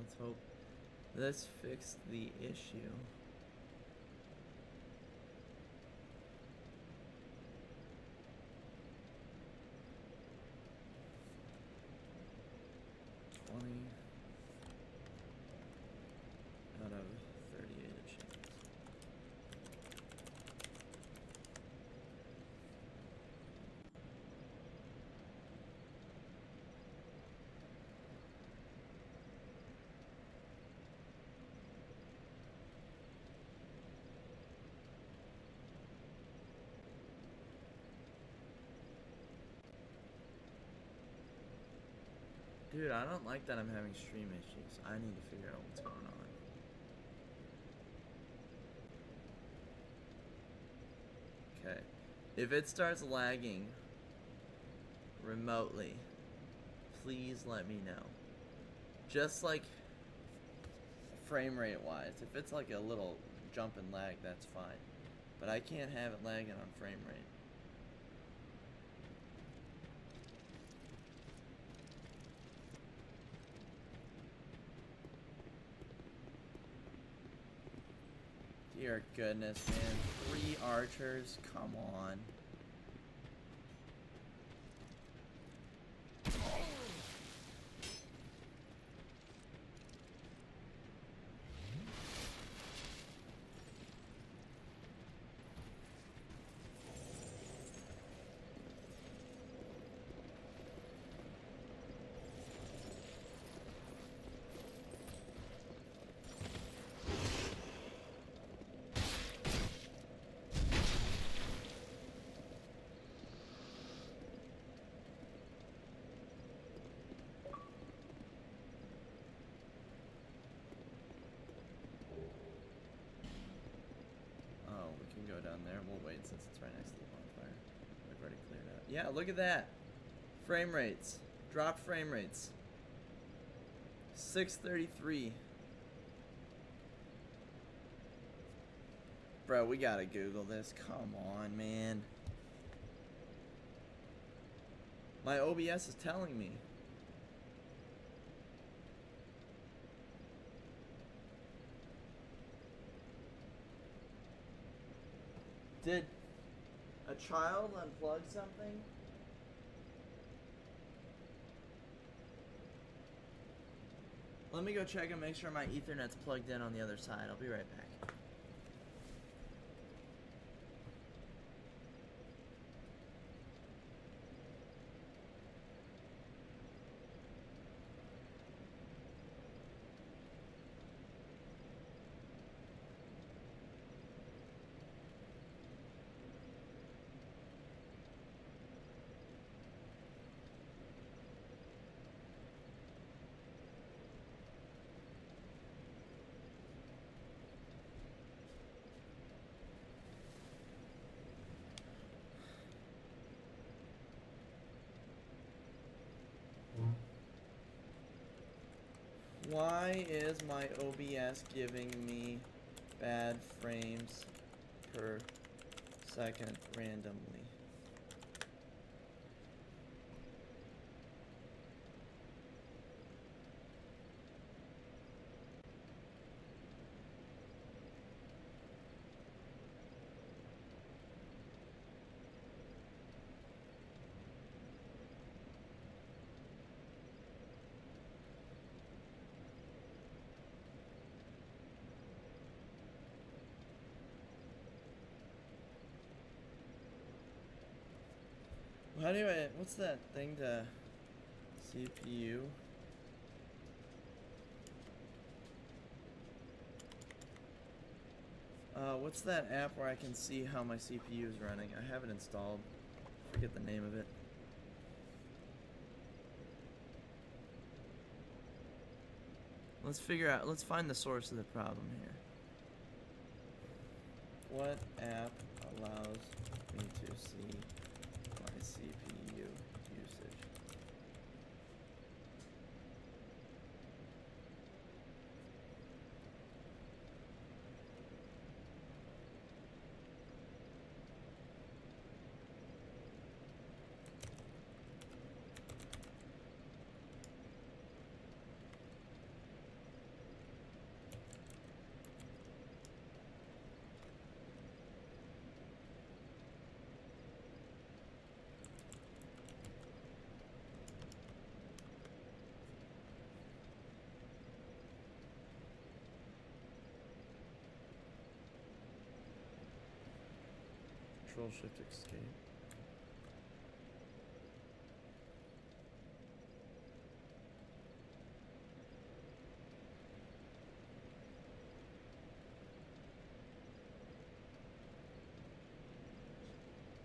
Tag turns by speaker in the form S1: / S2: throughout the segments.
S1: let's hope this fixed the issue. Out of 38 achievements. Dude, I don't like that I'm having stream issues. I need to figure out what's going on. Okay. If it starts lagging remotely, please let me know. Just like frame rate wise. If it's like a little jump and lag, that's fine. But I can't have it lagging on frame rate. Dear goodness, man. 3 archers? Come on. Go down there. We'll wait since it's right next to the bonfire. We've already cleared out. Yeah, look at that. Frame rates. Drop frame rates. 633. Bro, we gotta Google this. Come on, man. My OBS is telling me. Did a child unplug something? Let me go check and make sure my Ethernet's plugged in on the other side. I'll be right back. Why is my OBS giving me bad frames per second randomly? How do I, what's that thing to CPU? What's that app where I can see how my CPU is running? I have it installed. I forget the name of it. Let's figure out, let's find the source of the problem here. What app allows me to see my CPU usage? Control Shift Escape.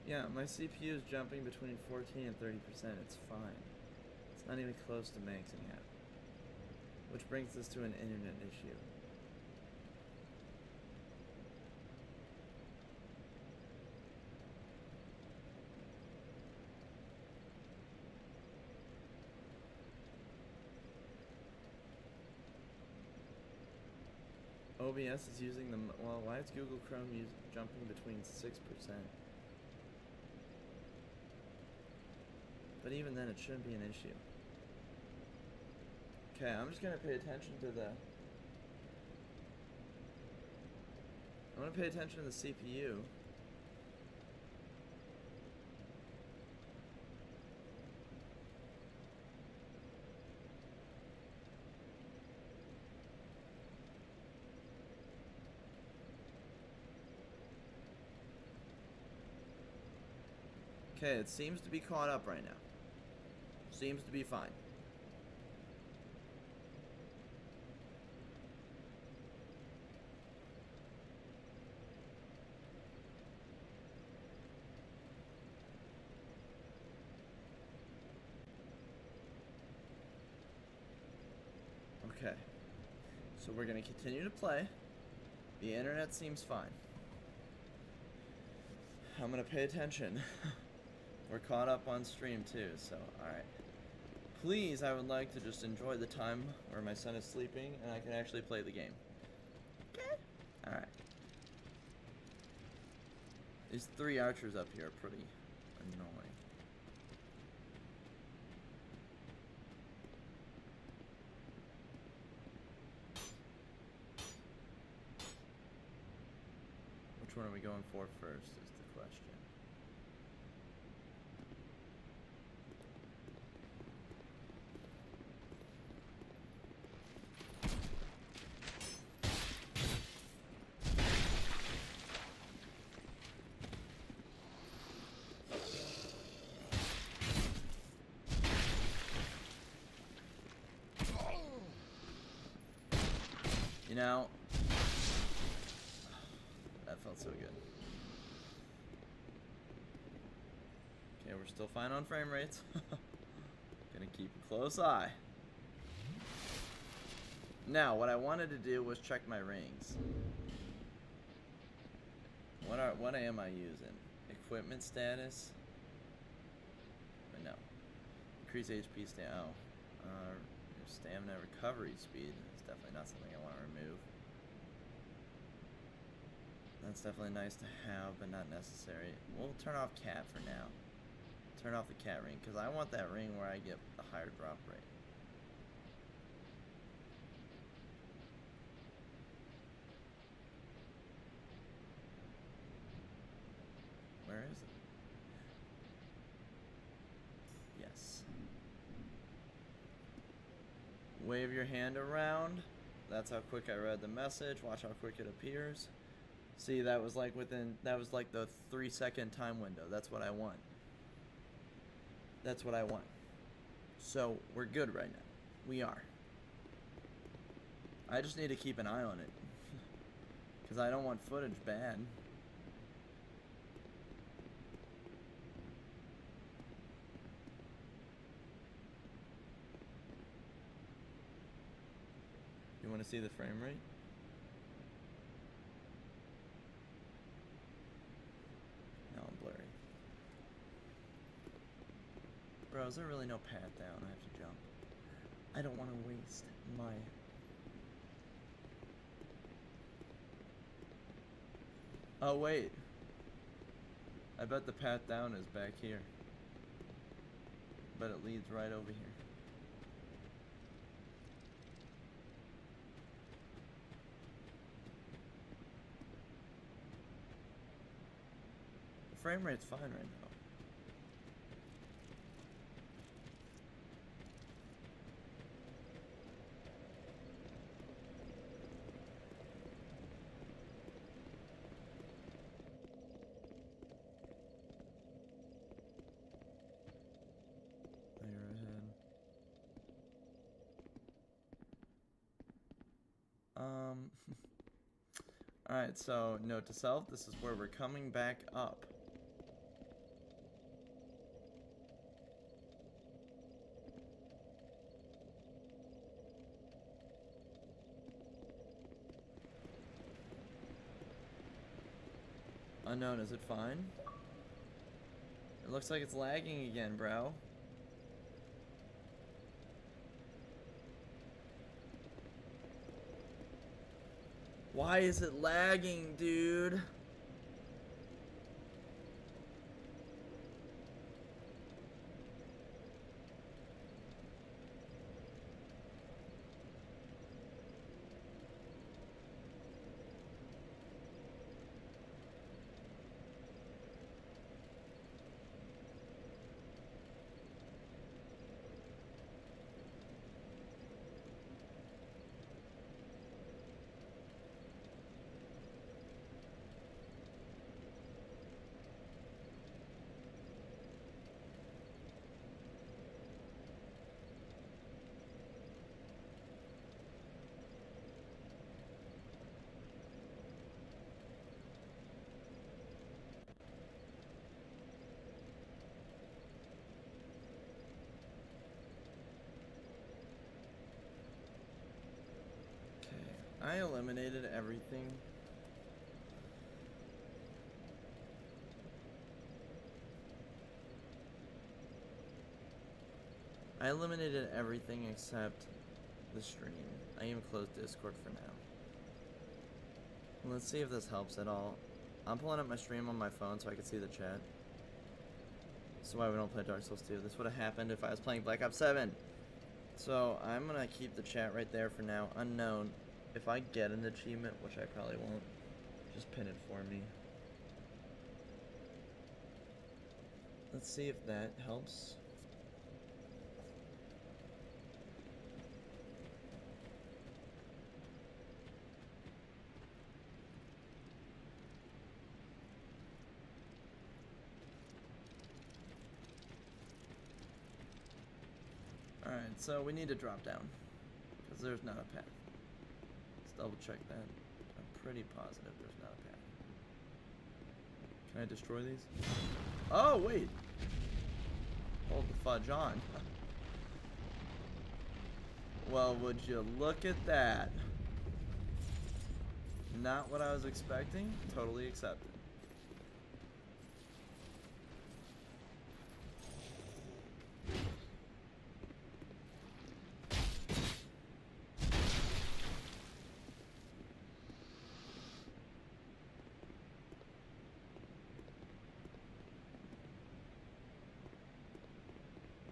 S1: Yeah, my CPU is jumping between 14 and 30%. It's fine. It's not even close to maxing out. Which brings us to an internet issue. OBS is using the... Well, why is Google Chrome jumping between 6%? But even then, it shouldn't be an issue. Okay, I'm just gonna pay attention to the... I'm gonna pay attention to the CPU. Okay, it seems to be caught up right now. Seems to be fine. Okay. So we're going to continue to play. The internet seems fine. I'm going to pay attention. We're caught up on stream too, so alright. Please, I would like to just enjoy the time where my son is sleeping and I can actually play the game. Okay? Alright. These 3 archers up here are pretty annoying. Which one are we going for first is the question. You know, that felt so good. Okay, we're still fine on frame rates. Gonna keep a close eye. Now, what I wanted to do was check my rings. What am I using? Equipment status? But no. Increase HP stamina recovery speed. It's definitely not something I want to remove. That's definitely nice to have, but not necessary. We'll turn off cat for now. Turn off the cat ring, because I want that ring where I get the higher drop rate. Where is it? Yes. Wave your hand around. That's how quick I read the message. Watch how quick it appears. See, that was like the 3-second time window. That's what I want. That's what I want. So, we're good right now. We are. I just need to keep an eye on it. Because I don't want footage bad. You want to see the frame rate? No, I'm blurry. Bro, is there really no path down? I have to jump. I don't want to waste my... Oh, wait. I bet the path down is back here. But it leads right over here. The frame rate's fine right now. Alright, so note to self, this is where we're coming back up. Unknown, is it fine? It looks like it's lagging again, bro. Why is it lagging, dude? I eliminated everything. I eliminated everything except the stream. I even closed Discord for now. Let's see if this helps at all. I'm pulling up my stream on my phone so I can see the chat. This is why we don't play Dark Souls 2. This would have happened if I was playing Black Ops 7. So I'm gonna keep the chat right there for now. Unknown. If I get an achievement, which I probably won't, just pin it for me. Let's see if that helps. Alright, so we need to drop down, because there's not a path. Double check that. I'm pretty positive there's not a path. Can I destroy these? Oh, wait! Hold the fudge on. Well, would you look at that? Not what I was expecting. Totally accepted.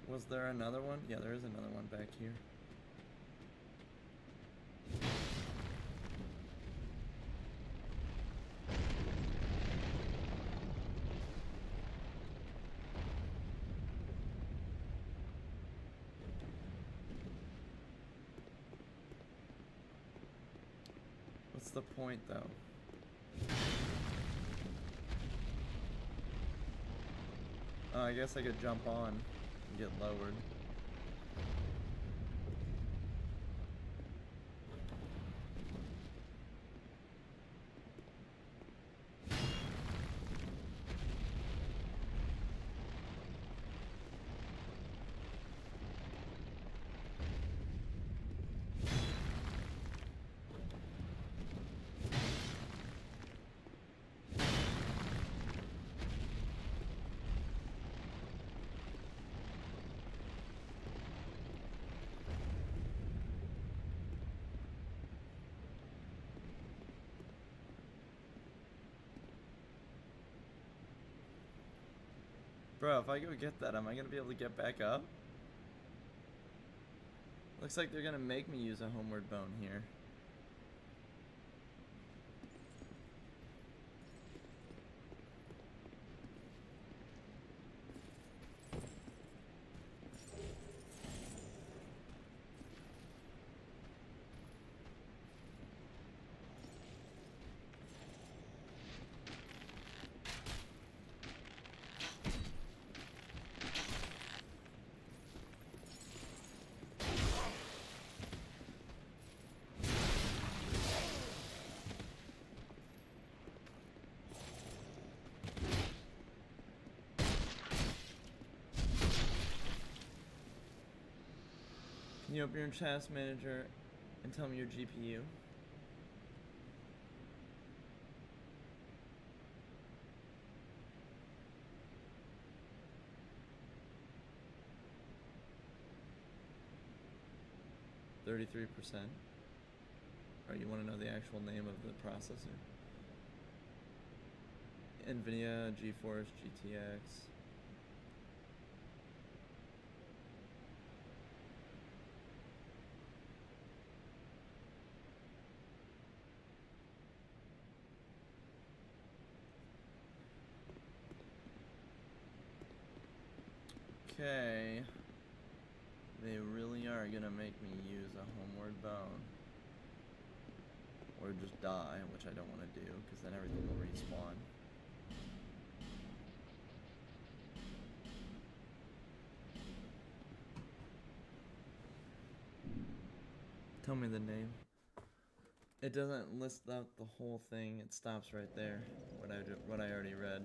S1: Was there another one? Yeah, there is another one back here. What's the point, though? Oh, I guess I could jump on and get lowered. Bro, if I go get that, am I gonna be able to get back up? Looks like they're gonna make me use a homeward bone here. Can you open your task manager and tell me your GPU? $33%. Or you want to know the actual name of the processor? NVIDIA, GeForce, GTX. Okay. They really are gonna make me use a homeward bone. Or just die, which I don't want to do, because then everything will respawn. Tell me the name. It doesn't list out the whole thing, it stops right there, what I already read.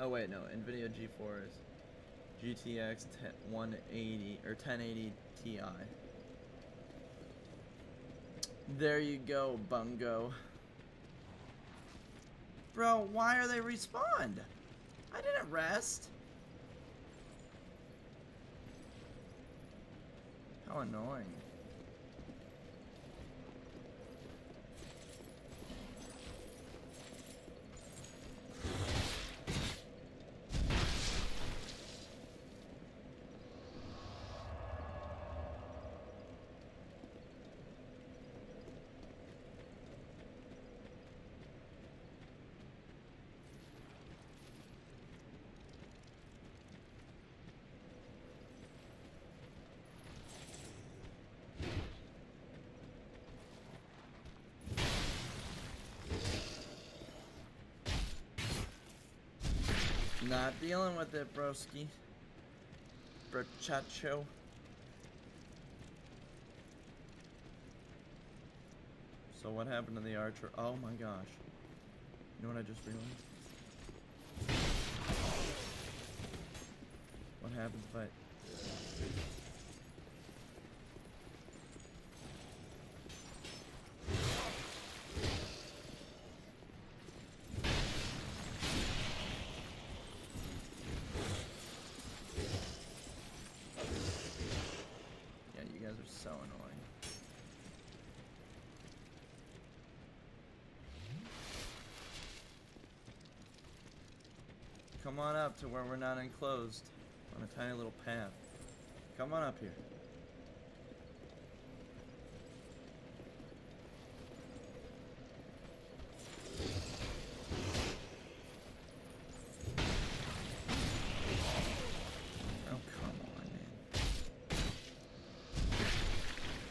S1: Oh wait, no, NVIDIA GeForce GTX 180 or 1080 Ti. There you go, bungo. Bro, why are they respawned? I didn't rest. How annoying. Not dealing with it, broski. Brochacho. So what happened to the archer? Oh my gosh. You know what I just realized? What happens if I... So annoying. Come on up to where we're not enclosed on a tiny little path. Come on up here.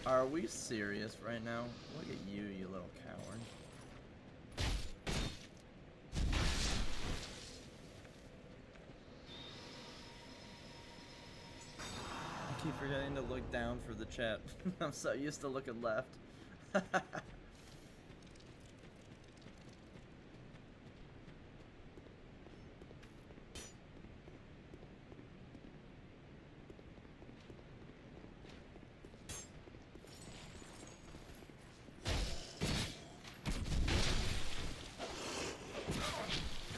S1: Are we serious right now? Look at you, you little coward. I keep forgetting to look down for the chat. I'm so used to looking left.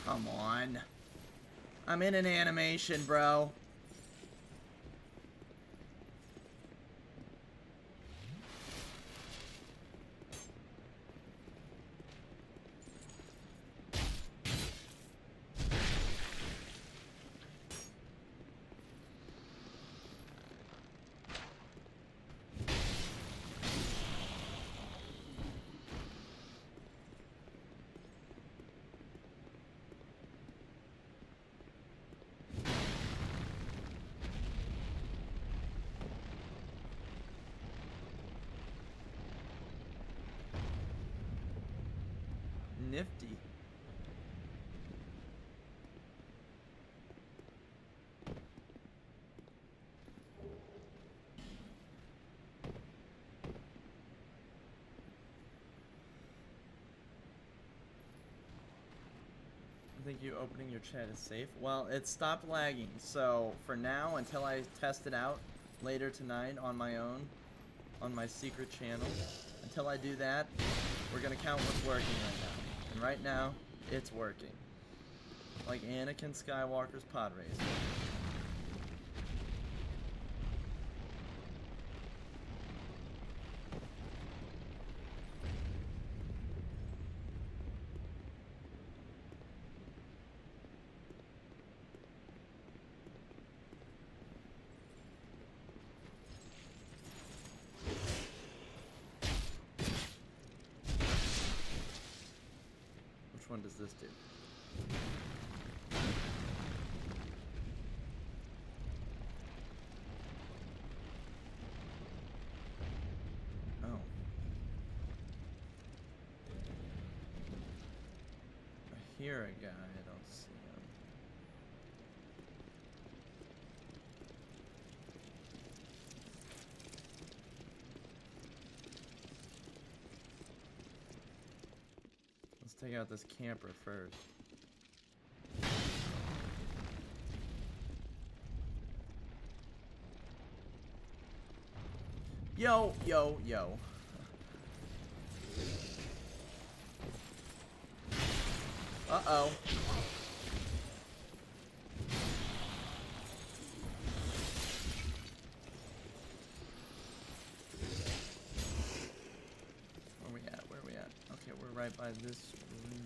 S1: Come on. I'm in an animation, bro. Nifty. I think you opening your chat is safe? Well, it stopped lagging, so for now, until I test it out later tonight on my own, on my secret channel, until I do that, we're gonna count what's working right now. And right now, it's working. Like Anakin Skywalker's pod race. Which one does this do? Oh. I hear a guy, I don't see him. Let's take out this camper first. Yo, yo, yo. Uh-oh. Where we at? Where we at? Okay, we're right by this room.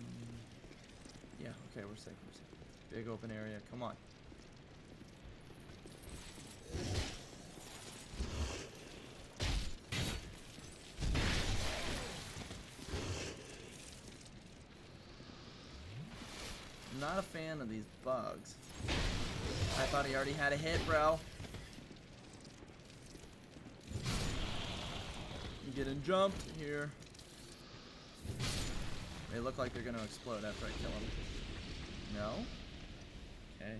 S1: Yeah, okay, we're safe, we're safe. Big open area, come on. I'm not a fan of these bugs. I thought he already had a hit, bro. You getting jumped here. They look like they're gonna explode after I kill them. No? Okay.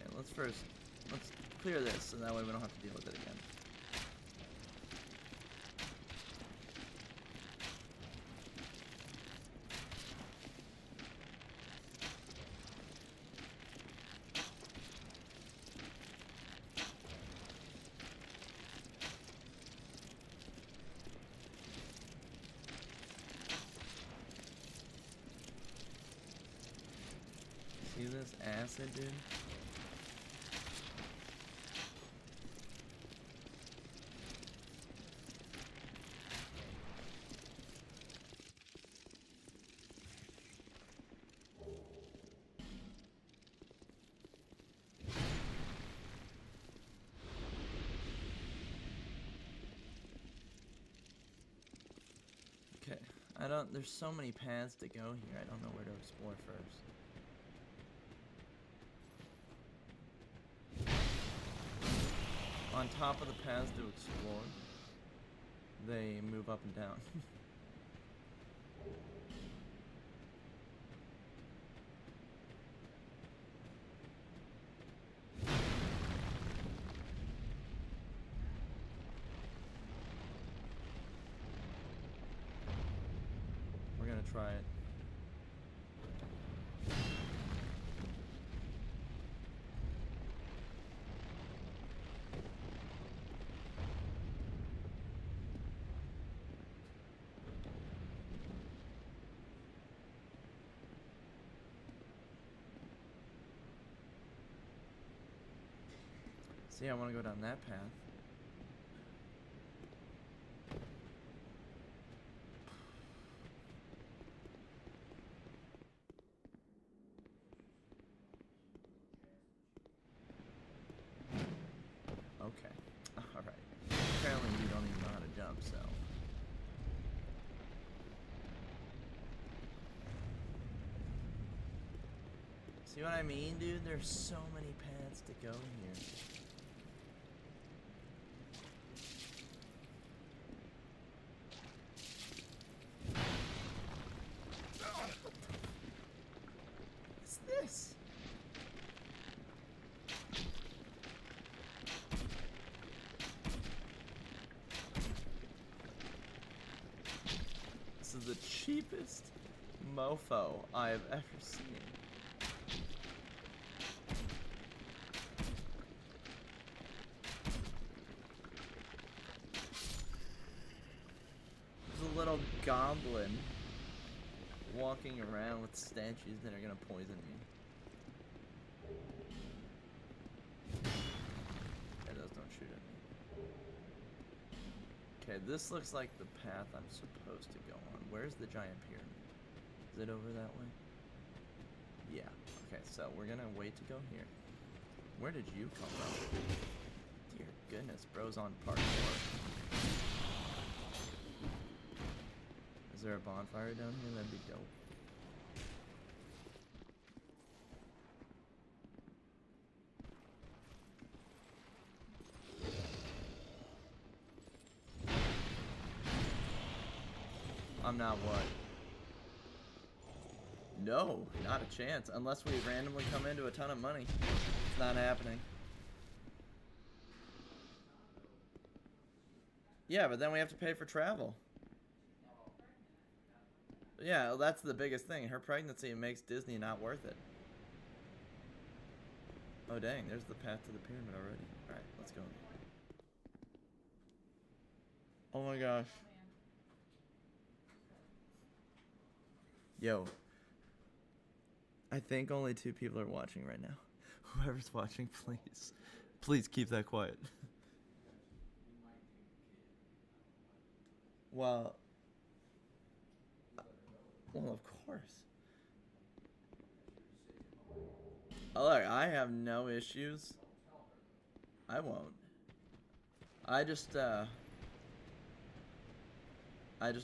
S1: Okay, let's clear this so that way we don't have to deal with it again. See this acid, dude? Okay, there's so many paths to go here, I don't know where to explore first. On top of the paths to explore, they move up and down. We're gonna try it. See, I want to go down that path. Okay. Alright. Apparently you don't even know how to jump, so. See what I mean, dude? There's so many paths to go here. What's this? This is the cheapest mofo I have ever seen. There's a little goblin walking around with statues that are gonna poison me. Yeah, those don't shoot at me. Okay, this looks like the path I'm supposed to go on. Where's the giant pyramid? Is it over that way? Yeah. Okay, so we're gonna wait to go here. Where did you come from? Dear goodness, bro's on parkour. Is there a bonfire down here? That'd be dope. I'm not what? No, not a chance. Unless we randomly come into a ton of money. It's not happening. Yeah, but then we have to pay for travel. Yeah, well, that's the biggest thing. Her pregnancy makes Disney not worth it. Oh dang, there's the path to the pyramid already. Alright, let's go. Oh my gosh. Yo. I think only 2 people are watching right now. Whoever's watching, please. Please keep that quiet. Well, of course. Oh, look, I have no issues. I won't. I just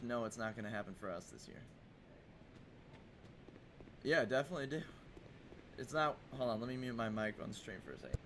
S1: know it's not gonna happen for us this year. Yeah, definitely do. It's not. Hold on, let me mute my mic on stream for a second.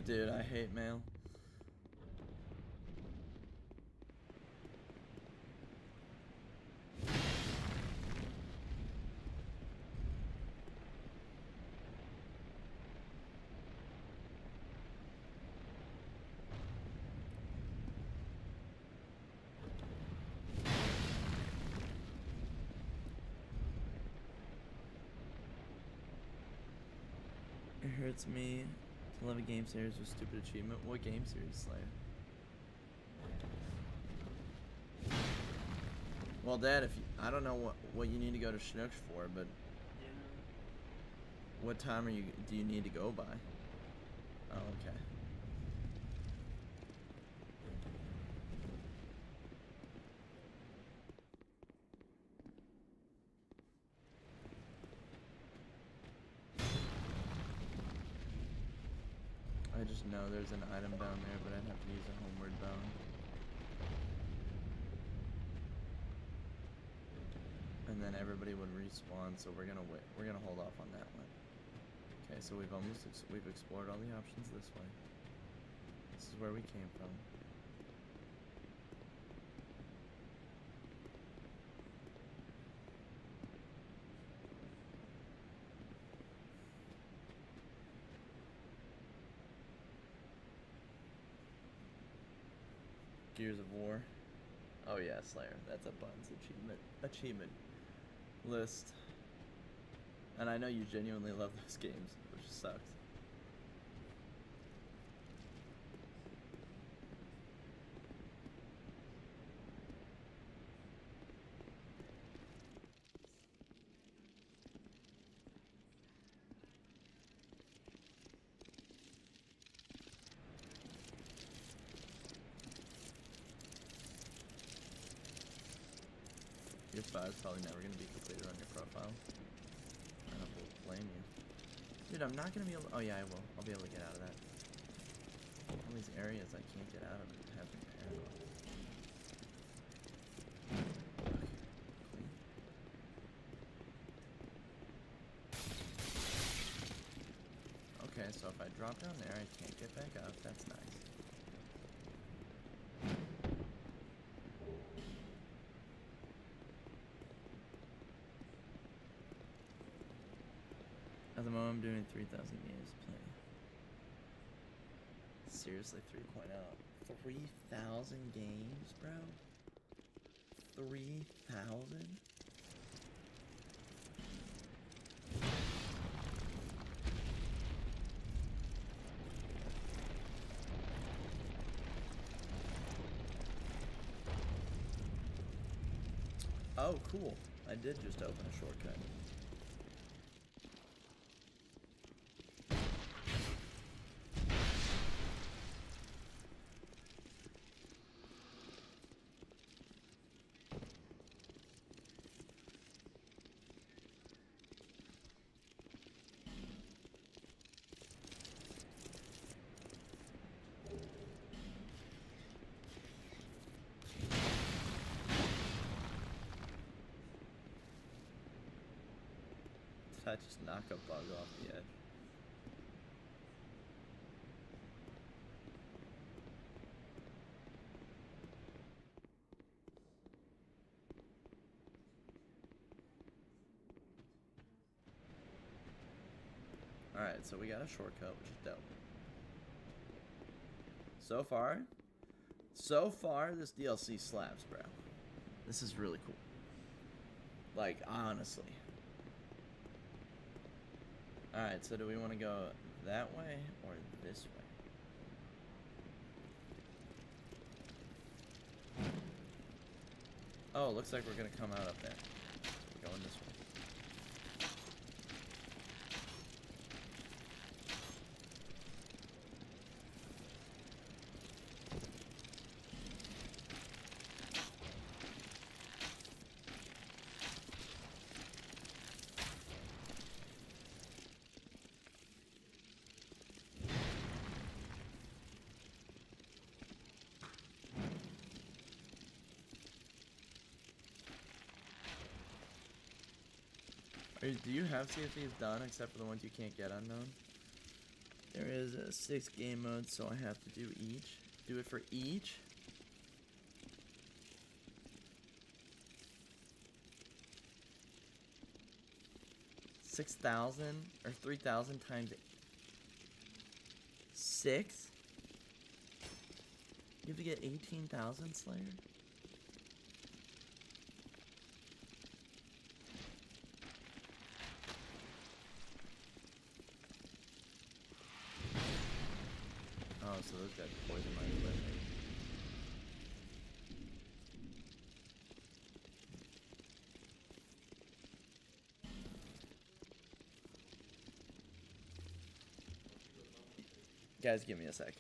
S1: Dude, I hate mail. It hurts me to love a game series with stupid achievement. What game series, Slayer? Well, Dad, if you, I don't know what you need to go to Schnucks for, but what time do you need to go by? Oh, okay. I just know there's an item down there, but I'd have to use a homeward bound. And then everybody would respawn, so we're gonna wait. We're gonna hold off on that one. Okay, so we've explored all the options this way. This is where we came from. Gears of War. Oh yeah, Slayer. That's a Buns achievement list. And I know you genuinely love those games, which sucks. Your file is probably never gonna be completed on your profile. I don't blame you. Dude, I'm not gonna be able. Oh yeah, I will. I'll be able to get out of that. All these areas I can't get out of and have them paralyzed. Okay, so if I drop down there, I can't get back up. That's nice. At the moment, I'm doing 3,000 games play. Seriously, 3.0. 3,000 games, bro? 3,000? Oh, cool. I did just open a shortcut. Did I just knock a bug off the edge? Alright, so we got a shortcut, which is dope. So far, this DLC slaps, bro. This is really cool. Like, honestly. Alright, so do we want to go that way or this way? Oh, looks like we're gonna come out up there. We're going this way. Do you have CFEs done except for the ones you can't get unknown? There is a 6 game mode, so I have to do each. Do it for each? $6,000 or 3,000 times 6? You have to get 18,000 Slayer? Oh, so those guys poison my liver. Guys, give me a sec.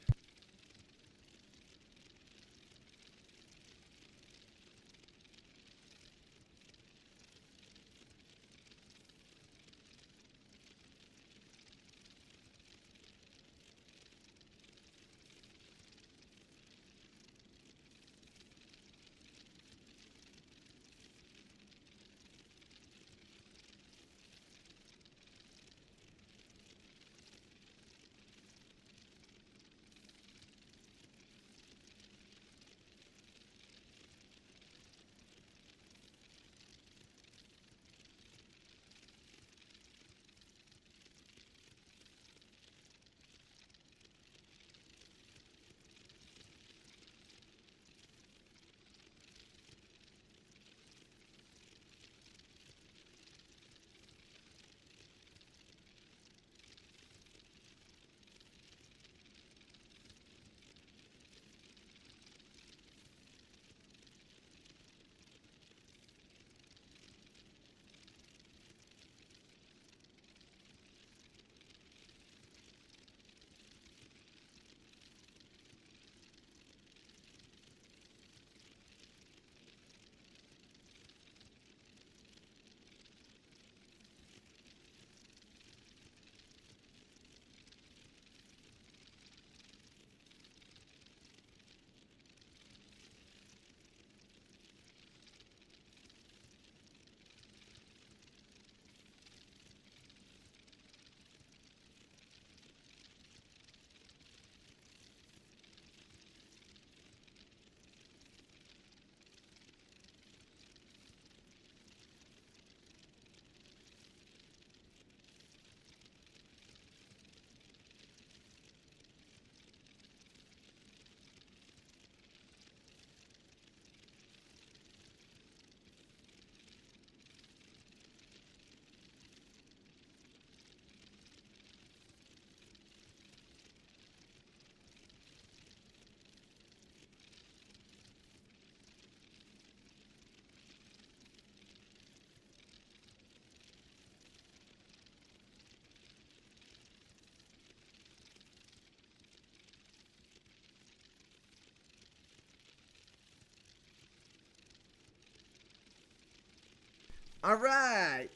S1: All right.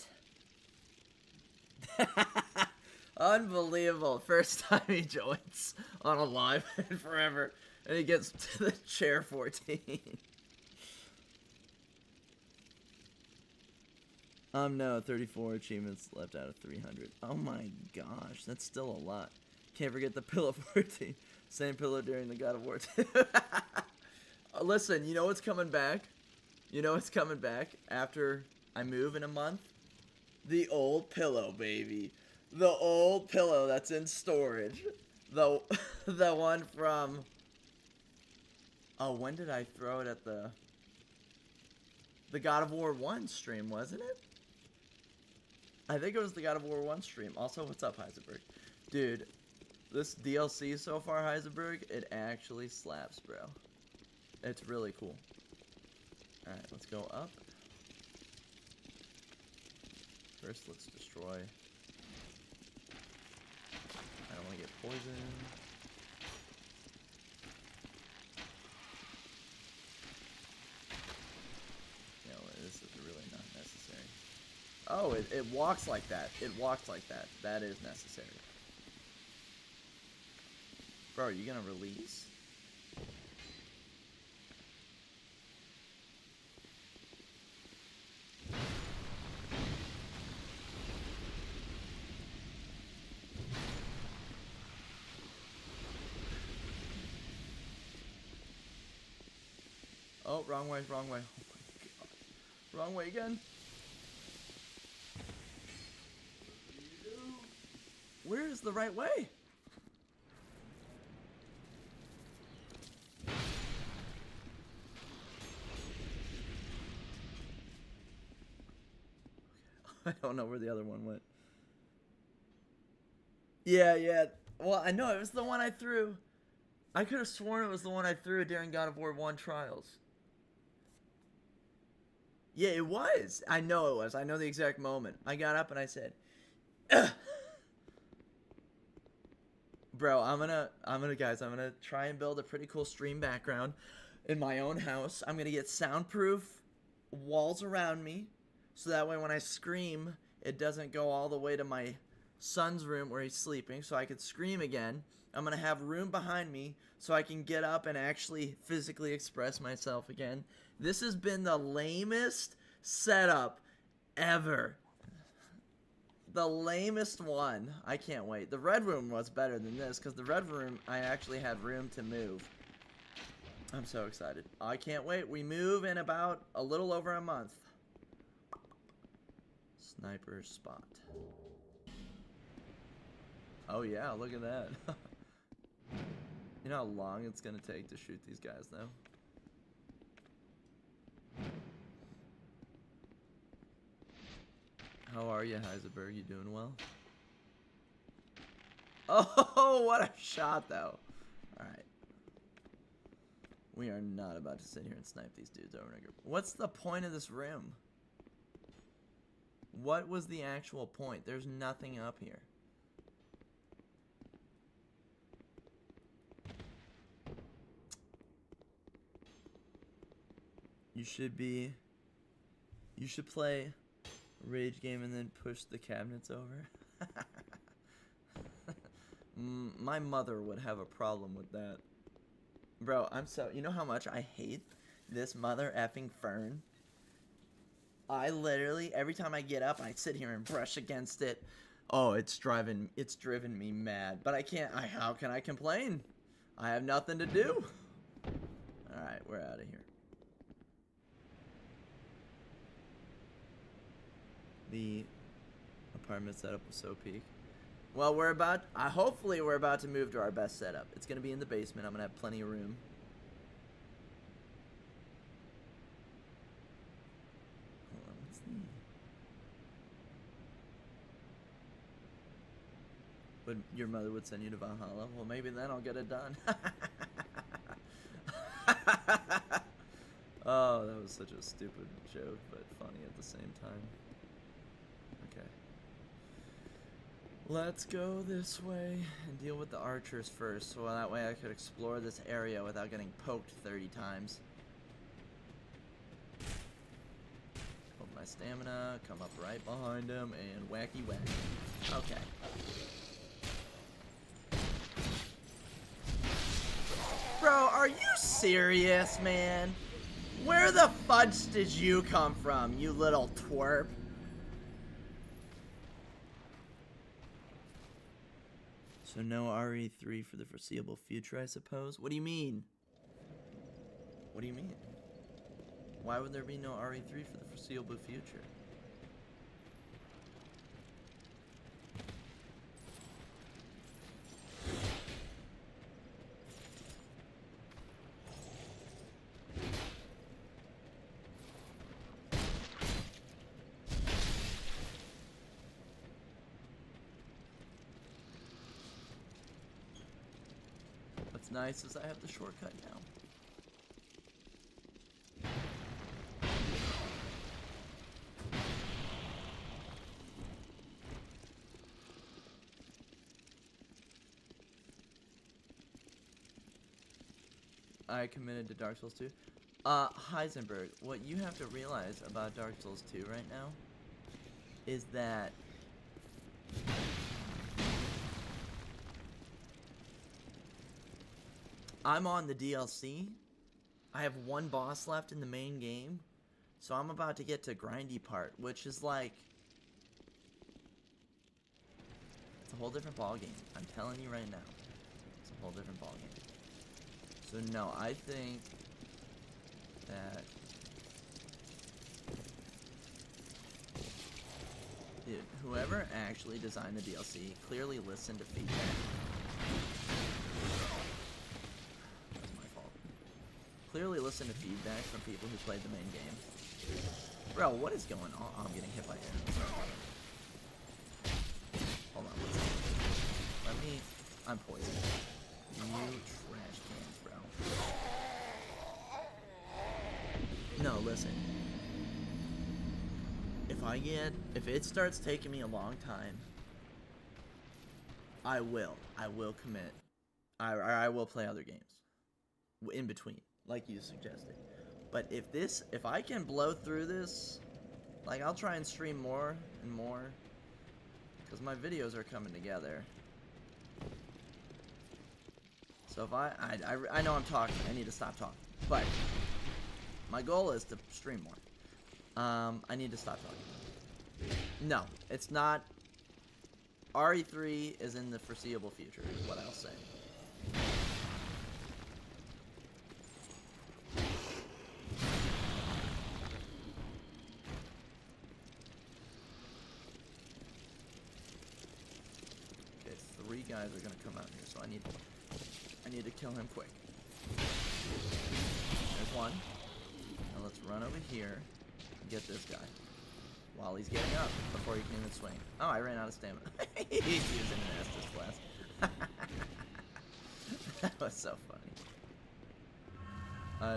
S1: Unbelievable. First time he joins on a live in forever. And he gets to the chair 14. No, 34 achievements left out of 300. Oh my gosh, that's still a lot. Can't forget the pillow 14. Same pillow during the God of War 2. Listen, you know what's coming back? You know what's coming back after I move in a month? The old pillow, baby. The old pillow that's in storage. The one from... Oh, when did I throw it at the God of War 1 stream, wasn't it? I think it was the God of War 1 stream. Also, what's up, Heisenberg? Dude, this DLC so far, Heisenberg, it actually slaps, bro. It's really cool. Alright, let's go up. First, let's destroy. I don't want to get poisoned. No, this is really not necessary. Oh, it walks like that. It walks like that. That is necessary. Bro, are you gonna release? Oh, wrong way, wrong way. Oh my god. Wrong way again. Where is the right way? I don't know where the other one went. Yeah. Well, I know it was the one I threw. I could have sworn it was the one I threw during God of War 1 Trials. Yeah, it was. I know it was. I know the exact moment. I got up and I said, ugh. Bro, I'm gonna try and build a pretty cool stream background in my own house. I'm gonna get soundproof walls around me, so that way when I scream, it doesn't go all the way to my son's room where he's sleeping, so I could scream again. I'm gonna have room behind me so I can get up and actually physically express myself again. This has been the lamest setup ever. The lamest one. I can't wait. The red room was better than this because the red room, I actually had room to move. I'm so excited. I can't wait. We move in about a little over a month. Sniper spot. Oh yeah, look at that. You know how long it's gonna take to shoot these guys though? How are you, Heisenberg? You doing well? Oh, what a shot though. Alright. We are not about to sit here and snipe these dudes over and over. What's the point of this room? What was the actual point? There's nothing up here. You should play Rage game and then push the cabinets over. My mother would have a problem with that. Bro, you know how much I hate this mother effing fern? I literally, every time I get up, I sit here and brush against it. Oh, it's driven me mad. But I can't, how can I complain? I have nothing to do. Alright, we're out of here. The apartment setup was so peak. Well, hopefully we're about to move to our best setup. It's going to be in the basement. I'm going to have plenty of room. Hold on, what's the... But your mother would send you to Valhalla? Well, maybe then I'll get it done. Oh, that was such a stupid joke, but funny at the same time. Okay. Let's go this way and deal with the archers first, so that way I could explore this area without getting poked 30 times. Hope my of stamina. Come up right behind him and wacky whack. Okay. Bro, are you serious, man? Where the fudge did you come from, you little twerp? So no RE3 for the foreseeable future, I suppose? What do you mean? What do you mean? Why would there be no RE3 for the foreseeable future? What's nice is I have the shortcut now. I committed to Dark Souls 2. Heisenberg, what you have to realize about Dark Souls 2 right now is that I'm on the DLC. I have one boss left in the main game, so I'm about to get to grindy part, which is like, it's a whole different ballgame. I'm telling you right now, it's a whole different ballgame. So no, I think that, dude, whoever actually designed the DLC clearly listened to feedback. That's my fault. Clearly listened to feedback from people who played the main game. Bro, what is going on? Oh, I'm getting hit by air. Hold on, one second. Let me, I'm poisoned. You trash cans, bro. No, listen. If it starts taking me a long time, I will commit. I will play other games in between, like you suggested. But if I can blow through this, like, I'll try and stream more and more, because my videos are coming together. So if I know I'm talking, I need to stop talking, but my goal is to stream more. I need to stop talking. No, it's not. RE3 is in the foreseeable future, is what I'll say. Okay, 3 guys are gonna come out here, so I need to kill him quick. There's one. Now let's run over here and get this guy while he's getting up before he can even swing. Oh, I ran out of stamina. He's using an Estus Blast. That was so funny.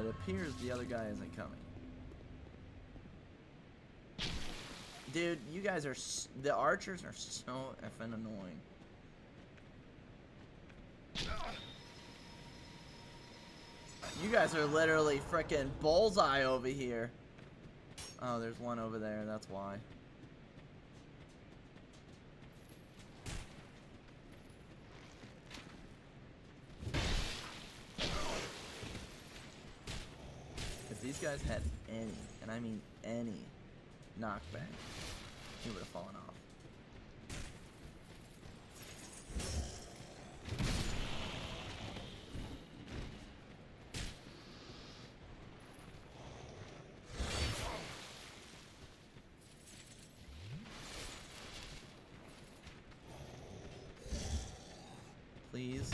S1: It appears the other guy isn't coming. Dude, you guys are... the archers are so effing annoying. You guys are literally frickin' bullseye over here. Oh, there's one over there, that's why. If these guys had any, and I mean any, knockback, he would have fallen off. Please.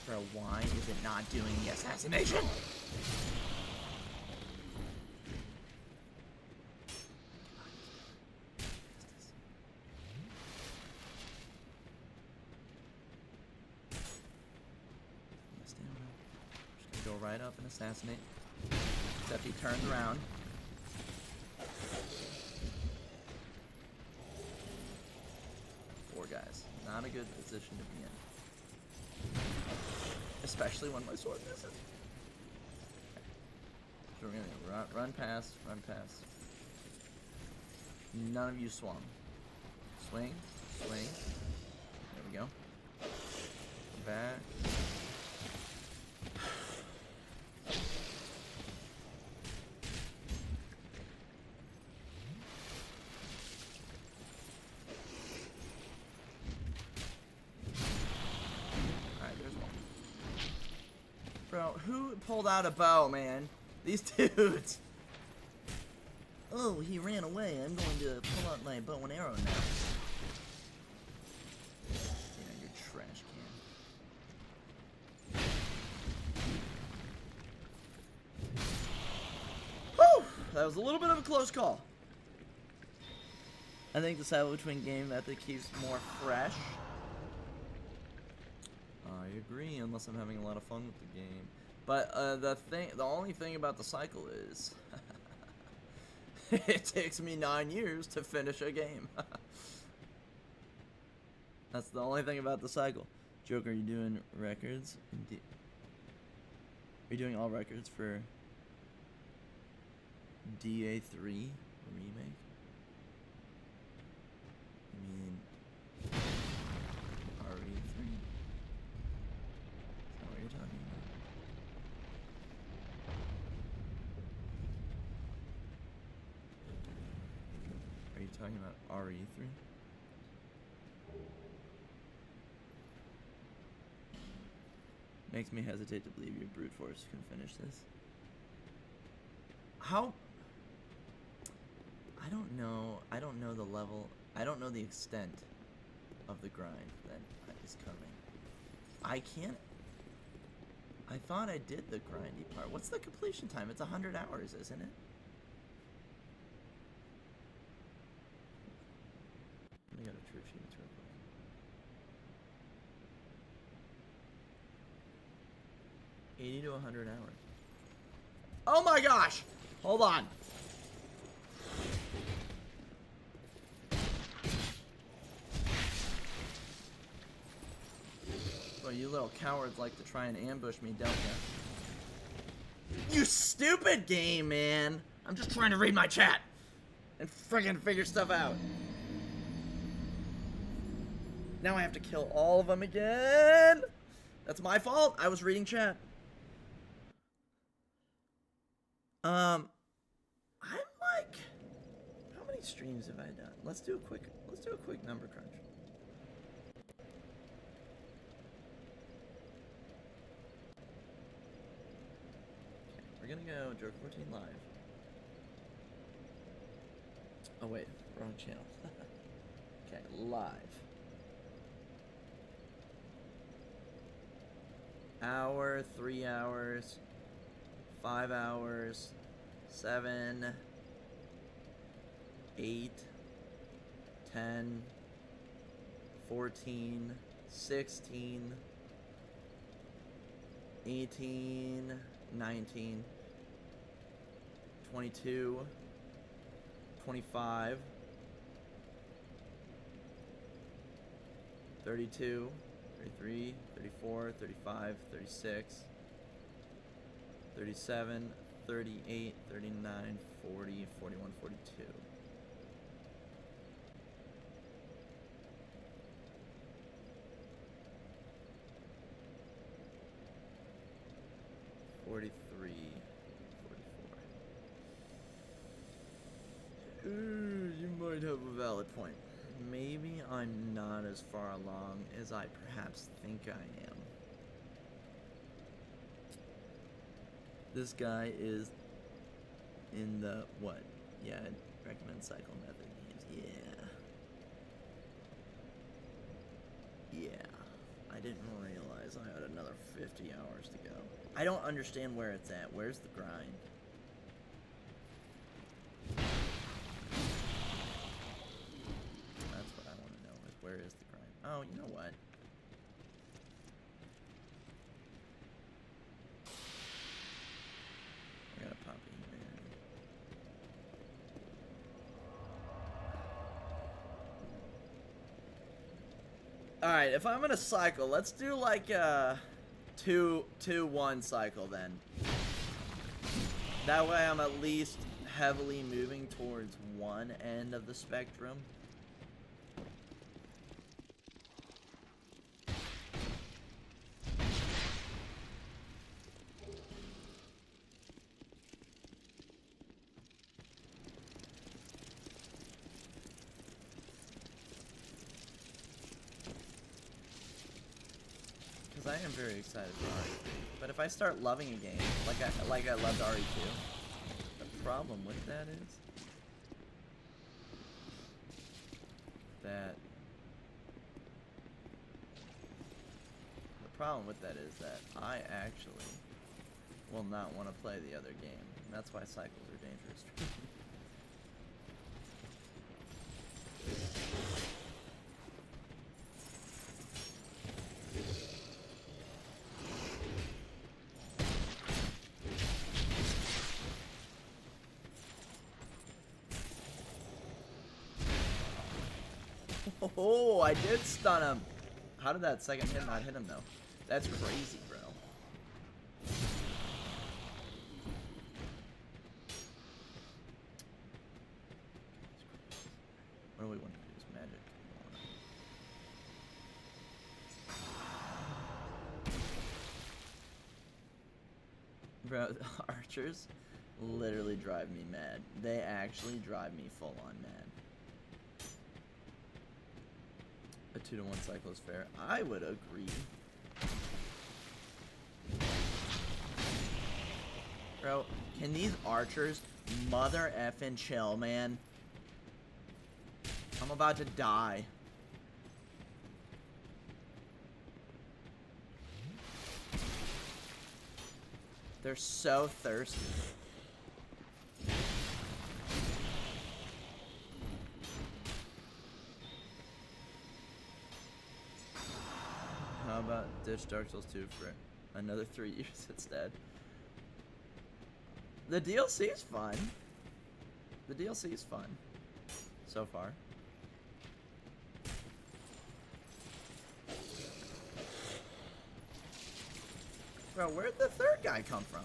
S1: Bro, why is it not doing the assassination? Just gonna go right up and assassinate. Except he turns around. Four guys. Not a good position to be in. Especially when my sword misses. Okay. So we're gonna run past. None of you swung. Swing, swing. There we go. Back. Alright, there's one. Bro, who pulled out a bow, man? These dudes. Oh, he ran away. I'm going to pull out my bow and arrow now. Yeah, you're trash can. Whew! That was a little bit of a close call. I think the cycle between game method keeps more fresh. I agree, unless I'm having a lot of fun with the game. But the only thing about the cycle is it takes me 9 years to finish a game. That's the only thing about the cycle. Joke, are you doing records? Are you doing all records for DA3 remake? I mean, RE3? Is that what you're talking about? Are you talking about RE3? Makes me hesitate to believe your brute force can finish this. How? I don't know. I don't know the level. I don't know the extent of the grind that is coming. I can't. I thought I did the grindy part. What's the completion time? It's 100 hours, isn't it? Let me go to True Sheets real quick. $80 to 100 hours. Oh my gosh! Hold on. Well, you little cowards like to try and ambush me, don't ya? You stupid game, man! I'm just trying to read my chat and friggin' figure stuff out. Now I have to kill all of them again. That's my fault. I was reading chat. I'm like, how many streams have I done? Let's do a quick number crunch. Okay, we're gonna go Joker 14 live. Oh wait, wrong channel. Okay, live. Hour, 3 hours, 5 hours, 7, 8, 10, 14, 16, 18, 19, 22, 25, 32, 33, 34, 35, 36, 37, 38, 39, 40, 41, 42. You might have a valid point. Maybe I'm not as far along as I perhaps think I am. This guy is in the, what? Yeah, I'd recommend cycle method games. Yeah. I didn't realize I had another 50 hours to go. I don't understand where it's at. Where's the grind? That's what I want to know, is where is the grind? Oh, you know what? I got a puppy, man. Alright, if I'm gonna cycle, let's do like a 2-1 cycle then. That way I'm at least heavily moving towards one end of the spectrum. Because I am very excited for RE3. But if I start loving a game, like I loved RE2, the problem with that is that I actually will not want to play the other game. And that's why cycles are dangerous. Oh, I did stun him. How did that second hit not hit him, though? That's crazy, bro. What do we want to do? Is magic. Bro, the archers literally drive me mad. They actually drive me full on mad. A 2-to-1 cycle is fair. I would agree. Bro, can these archers mother effing chill, man? I'm about to die. They're so thirsty. How about ditch Dark Souls 2 for another 3 years instead? The DLC is fun. The DLC is fun. So far. Bro, where'd the third guy come from?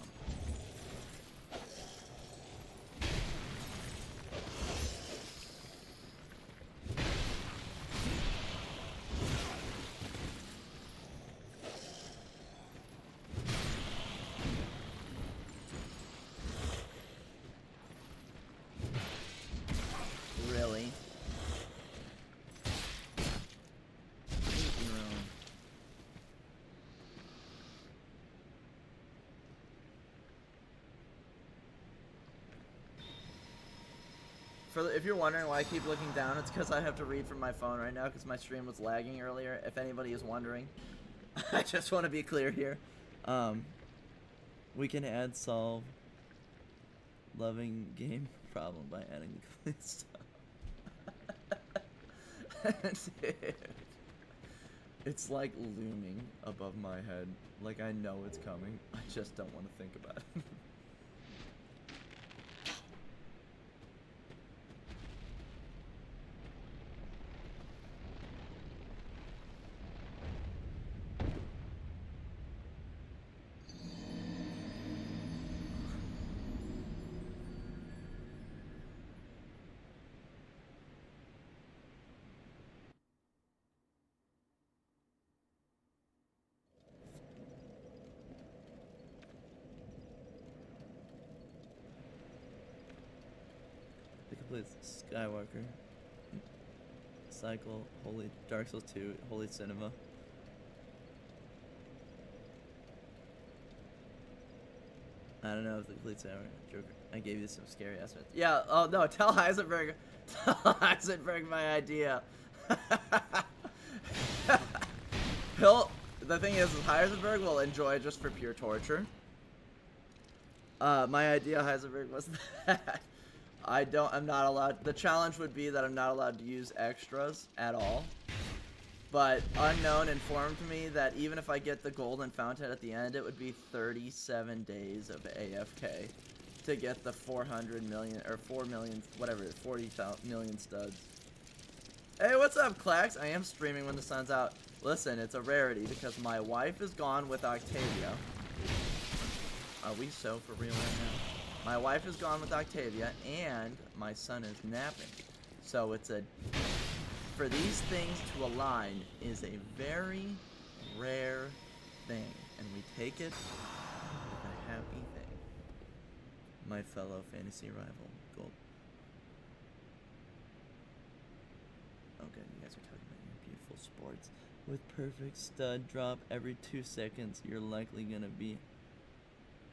S1: Really? If you're wondering why I keep looking down, it's because I have to read from my phone right now because my stream was lagging earlier, if anybody is wondering. I just want to be clear here. We can add solve loving game problem by adding the complete stuff. Dude. It's like looming above my head. Like I know it's coming. I just don't want to think about it. Skywalker cycle, Holy Dark Souls 2, Holy Cinema. I don't know if the complete Joker. I gave you some scary estimates. Yeah. Oh no. Tell Heisenberg. Tell Heisenberg my idea. The thing is Heisenberg will enjoy it just for pure torture. My idea, Heisenberg, was that I'm not allowed, the challenge would be that I'm not allowed to use extras at all. But Unknown informed me that even if I get the golden fountain at the end, it would be 37 days of AFK to get the 400 million, or 4 million, whatever, 40 million studs. Hey, what's up, Clax? I am streaming when the sun's out. Listen, it's a rarity because my wife is gone with Octavia. Are we so for real right now? My wife is gone with Octavia, and my son is napping. So it's a... For these things to align is a very rare thing. And we take it with a happy thing. My fellow fantasy rival, Gold. Oh good, you guys are talking about your beautiful sports. With perfect stud drop every 2 seconds, you're likely gonna be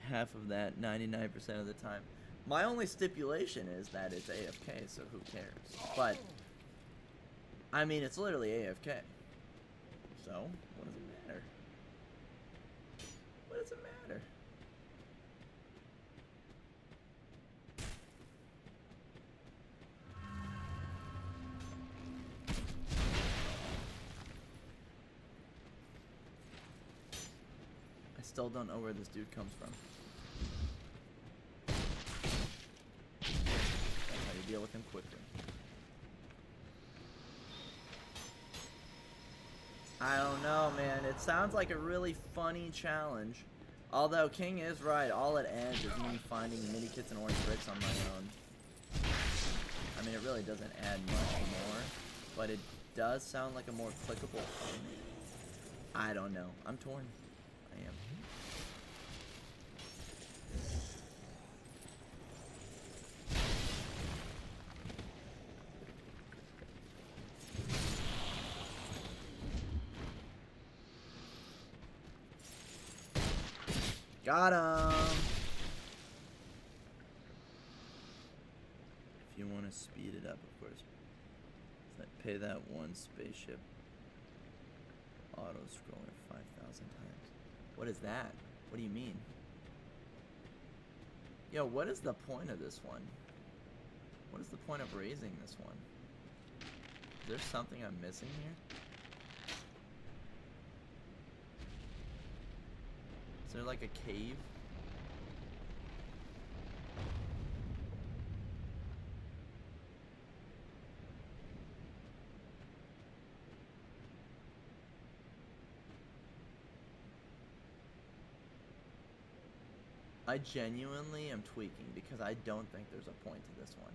S1: half of that 99% of the time. My only stipulation is that it's AFK, so who cares? But, I mean, it's literally AFK. So, what does it matter? What does it matter? I still don't know where this dude comes from. That's how you deal with him quickly. I don't know, man. It sounds like a really funny challenge. Although King is right, all it adds is me finding mini kits and orange bricks on my own. I mean, it really doesn't add much more, but it does sound like a more clickable thing. I don't know. I'm torn. I am. Got him! If you want to speed it up, of course. Pay that one spaceship auto scroller 5,000 times. What is that? What do you mean? Yo, what is the point of this one? What is the point of raising this one? Is there something I'm missing here? Is there like a cave? I genuinely am tweaking because I don't think there's a point to this one.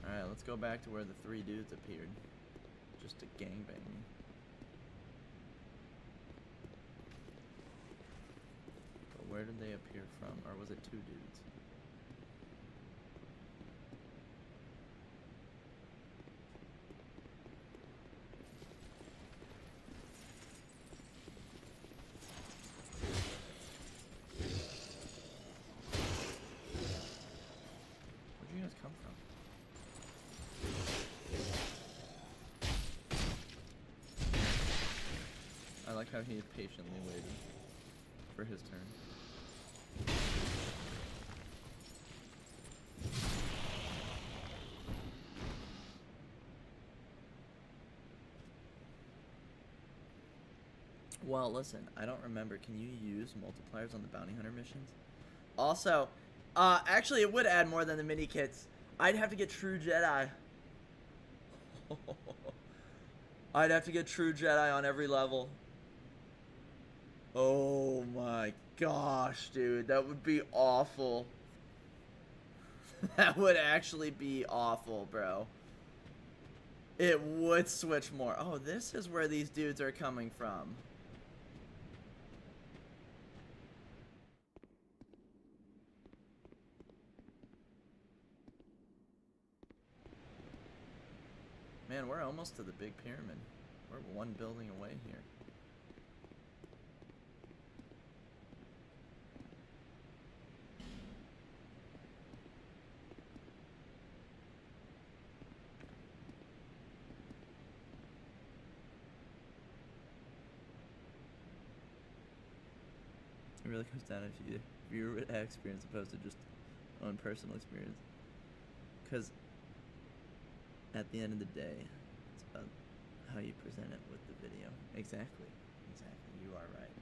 S1: Alright, let's go back to where the 3 dudes appeared. Just to gangbang me. But where did they appear from? Or was it 2 dudes? Where'd you guys come from? I like how he patiently waited for his turn. Well, listen, I don't remember. Can you use multipliers on the bounty hunter missions? Also, actually it would add more than the mini kits. I'd have to get true Jedi. I'd have to get true Jedi on every level. Oh my gosh, dude. That would be awful. That would actually be awful, bro. It would switch more. Oh, this is where these dudes are coming from. Man, we're almost to the big pyramid. We're 1 building away here. It really comes down to viewer experience opposed to just own personal experience. Because at the end of the day, it's about how you present it with the video. Exactly. Exactly. You are right.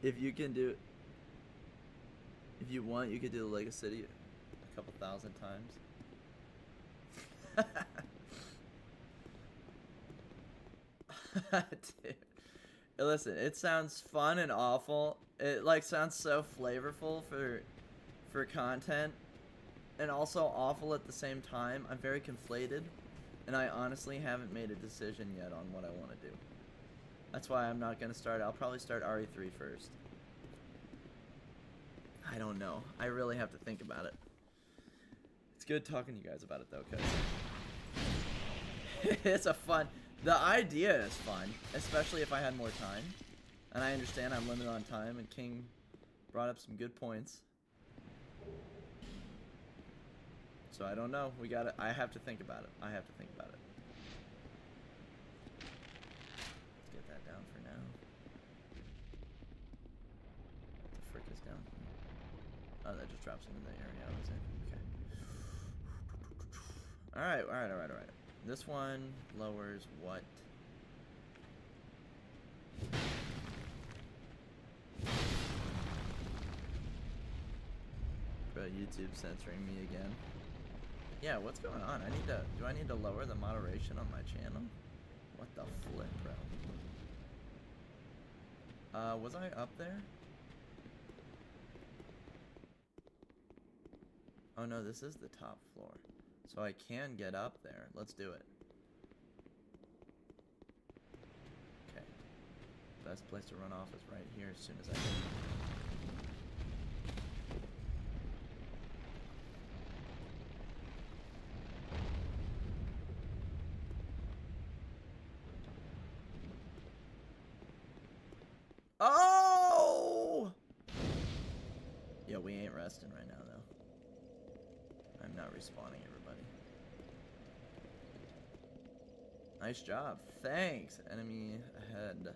S1: If you can do, if you want, you could do the Lego City a couple thousand times. Dude. Listen, it sounds fun and awful. It like sounds so flavorful for content, and also awful at the same time. I'm very conflated, and I honestly haven't made a decision yet on what I want to do. That's why I'm not gonna start. I'll probably start RE3 first. I don't know. I really have to think about it. It's good talking to you guys about it though, cause it's a fun. The idea is fun, especially if I had more time. And I understand I'm limited on time, and King brought up some good points. So I don't know. I have to think about it. I have to think about it. Let's get that down for now. What the frick is down here? Oh, that just drops into the area I was in. Okay. Alright. This one lowers what? Bro, YouTube censoring me again. Yeah, what's going on? Do I need to lower the moderation on my channel? What the flip, bro? Was I up there? Oh no, this is the top floor. So I can get up there. Let's do it. Okay. Best place to run off is right here as soon as I can. Oh! Yeah, we ain't resting right now, though. I'm not respawning everybody. Nice job. Thanks. Enemy ahead.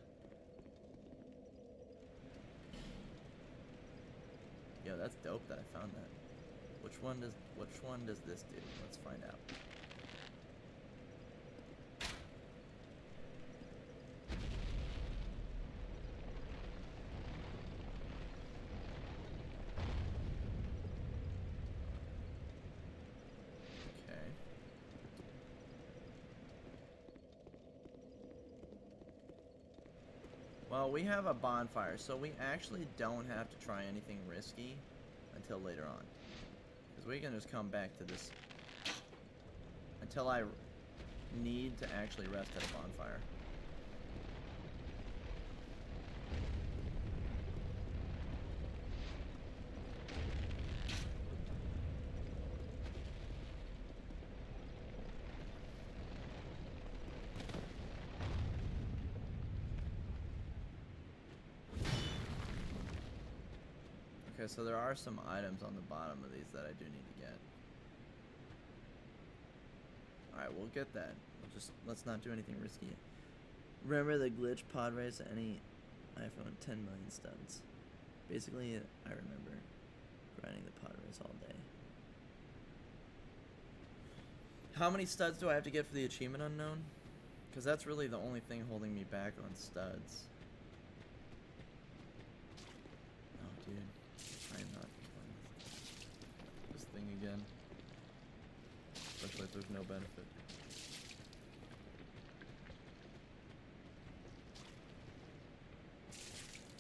S1: Yo, that's dope that I found that. Which one does this do? Let's find out. Well, we have a bonfire, so we actually don't have to try anything risky until later on. Because we can just come back to this until I need to actually rest at a bonfire. Okay, so there are some items on the bottom of these that I do need to get. Alright, we'll get that. Let's not do anything risky. Remember the glitch pod race at any iPhone 10 million studs. Basically, I remember grinding the pod race all day. How many studs do I have to get for the achievement unknown? Because that's really the only thing holding me back on studs. Oh, dude. I am not killing this thing again. Especially if there's no benefit.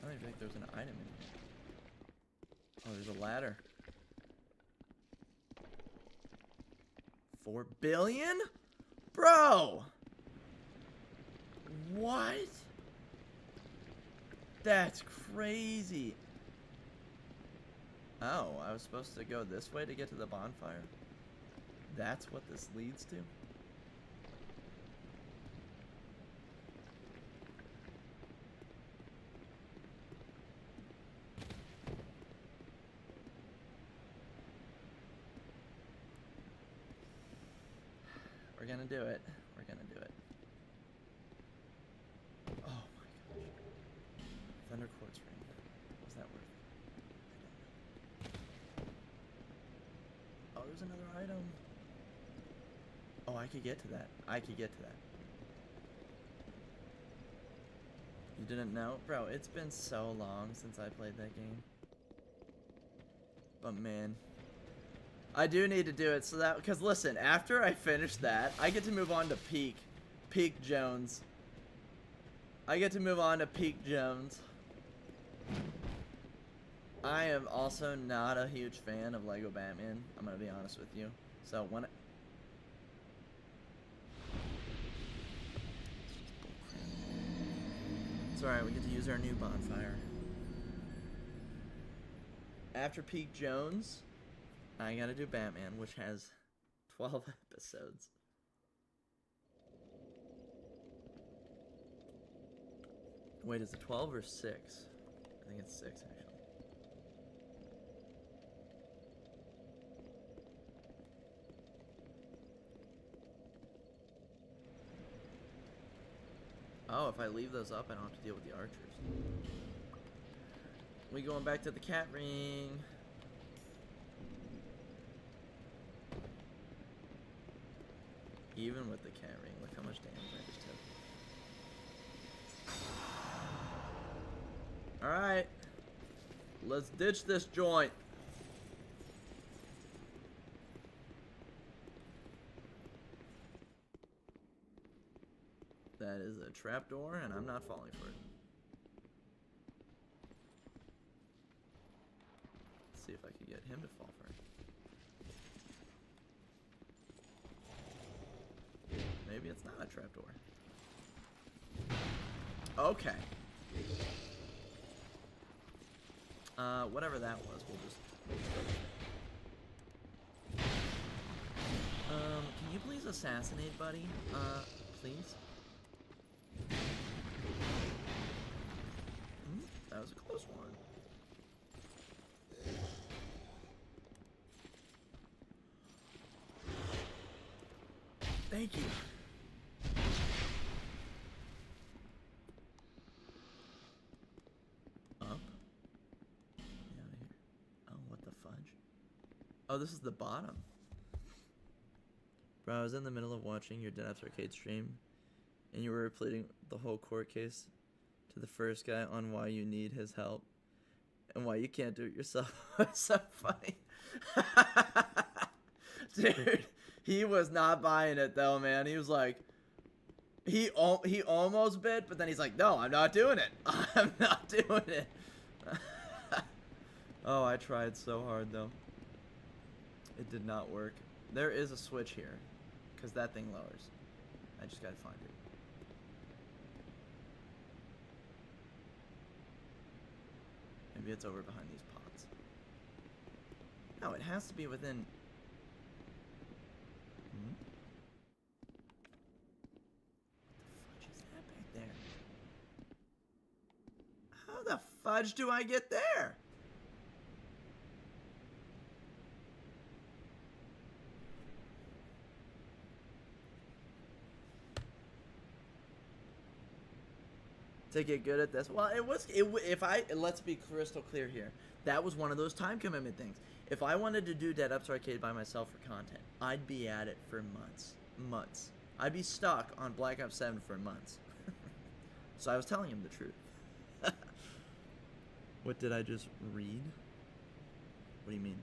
S1: I don't even think there's an item in here. Oh, there's a ladder. 4 billion? Bro! What? That's crazy. Oh, I was supposed to go this way to get to the bonfire? That's what this leads to? We're gonna do it. We're gonna do it. Oh my gosh. Thunder Quartz Ring. Was that worth it? Oh, there's another item. Oh, I could get to that. I could get to that. You didn't know? Bro, it's been so long since I played that game. But man, I do need to do it so that, because listen, after I finish that, I get to move on to Peak Jones. I get to move on to Peak Jones. I am also not a huge fan of Lego Batman. I'm gonna be honest with you. So when it's alright, we get to use our new bonfire. After Peak Jones, I gotta do Batman, which has 12 episodes. Wait, is it 12 or 6? I think it's 6, actually. Oh, if I leave those up, I don't have to deal with the archers. We going back to the cat ring. Even with the cat ring, look how much damage I just took. Alright. Let's ditch this joint. That is a trapdoor, and I'm not falling for it. Let's see if I can get him to fall for it. Maybe it's not a trapdoor. Okay. Whatever that was, we'll just... can you please assassinate, buddy? Please? That was a close one. Thank you. Up? Get out of here. Oh, what the fudge? Oh, this is the bottom. Bro, I was in the middle of watching your Dead Apps Arcade stream, and you were pleading the whole court case to the first guy on why you need his help and why you can't do it yourself. It's so funny. Dude, he was not buying it though, man. He was like, he almost bid, but then he's like, no, I'm not doing it. I'm not doing it. Oh, I tried so hard though. It did not work. There is a switch here, because that thing lowers. I just gotta find it. Maybe it's over behind these pots. No, it has to be within... What the fudge is that back there? How the fudge do I get there? To get good at this. Well, let's be crystal clear here. That was one of those time commitment things. If I wanted to do Dead Apps Arcade by myself for content, I'd be at it for months. I'd be stuck on Black Ops 7 for months. So I was telling him the truth. What did I just read? What do you mean?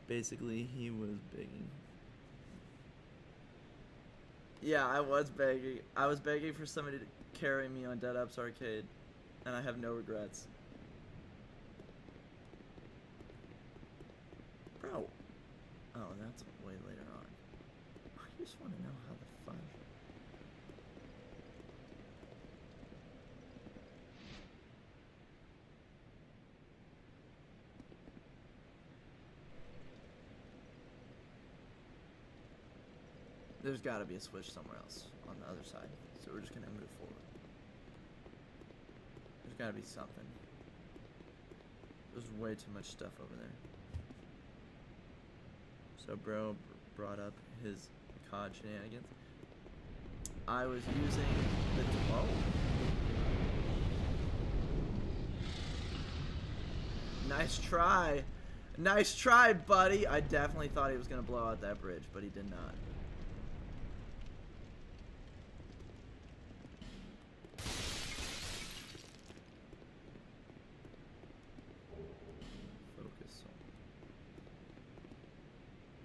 S1: Basically, he was begging. Yeah, I was begging. I was begging for somebody to carry me on Dead Apps Arcade, and I have no regrets. Bro. Oh, that's way later on. I just want to know how the fudge. There's got to be a switch somewhere else on the other side, so we're just gonna move forward. There's got to be something. There's way too much stuff over there. So bro brought up his COD shenanigans. I was using the... Oh. Nice try. Nice try, buddy. I definitely thought he was going to blow out that bridge, but he did not.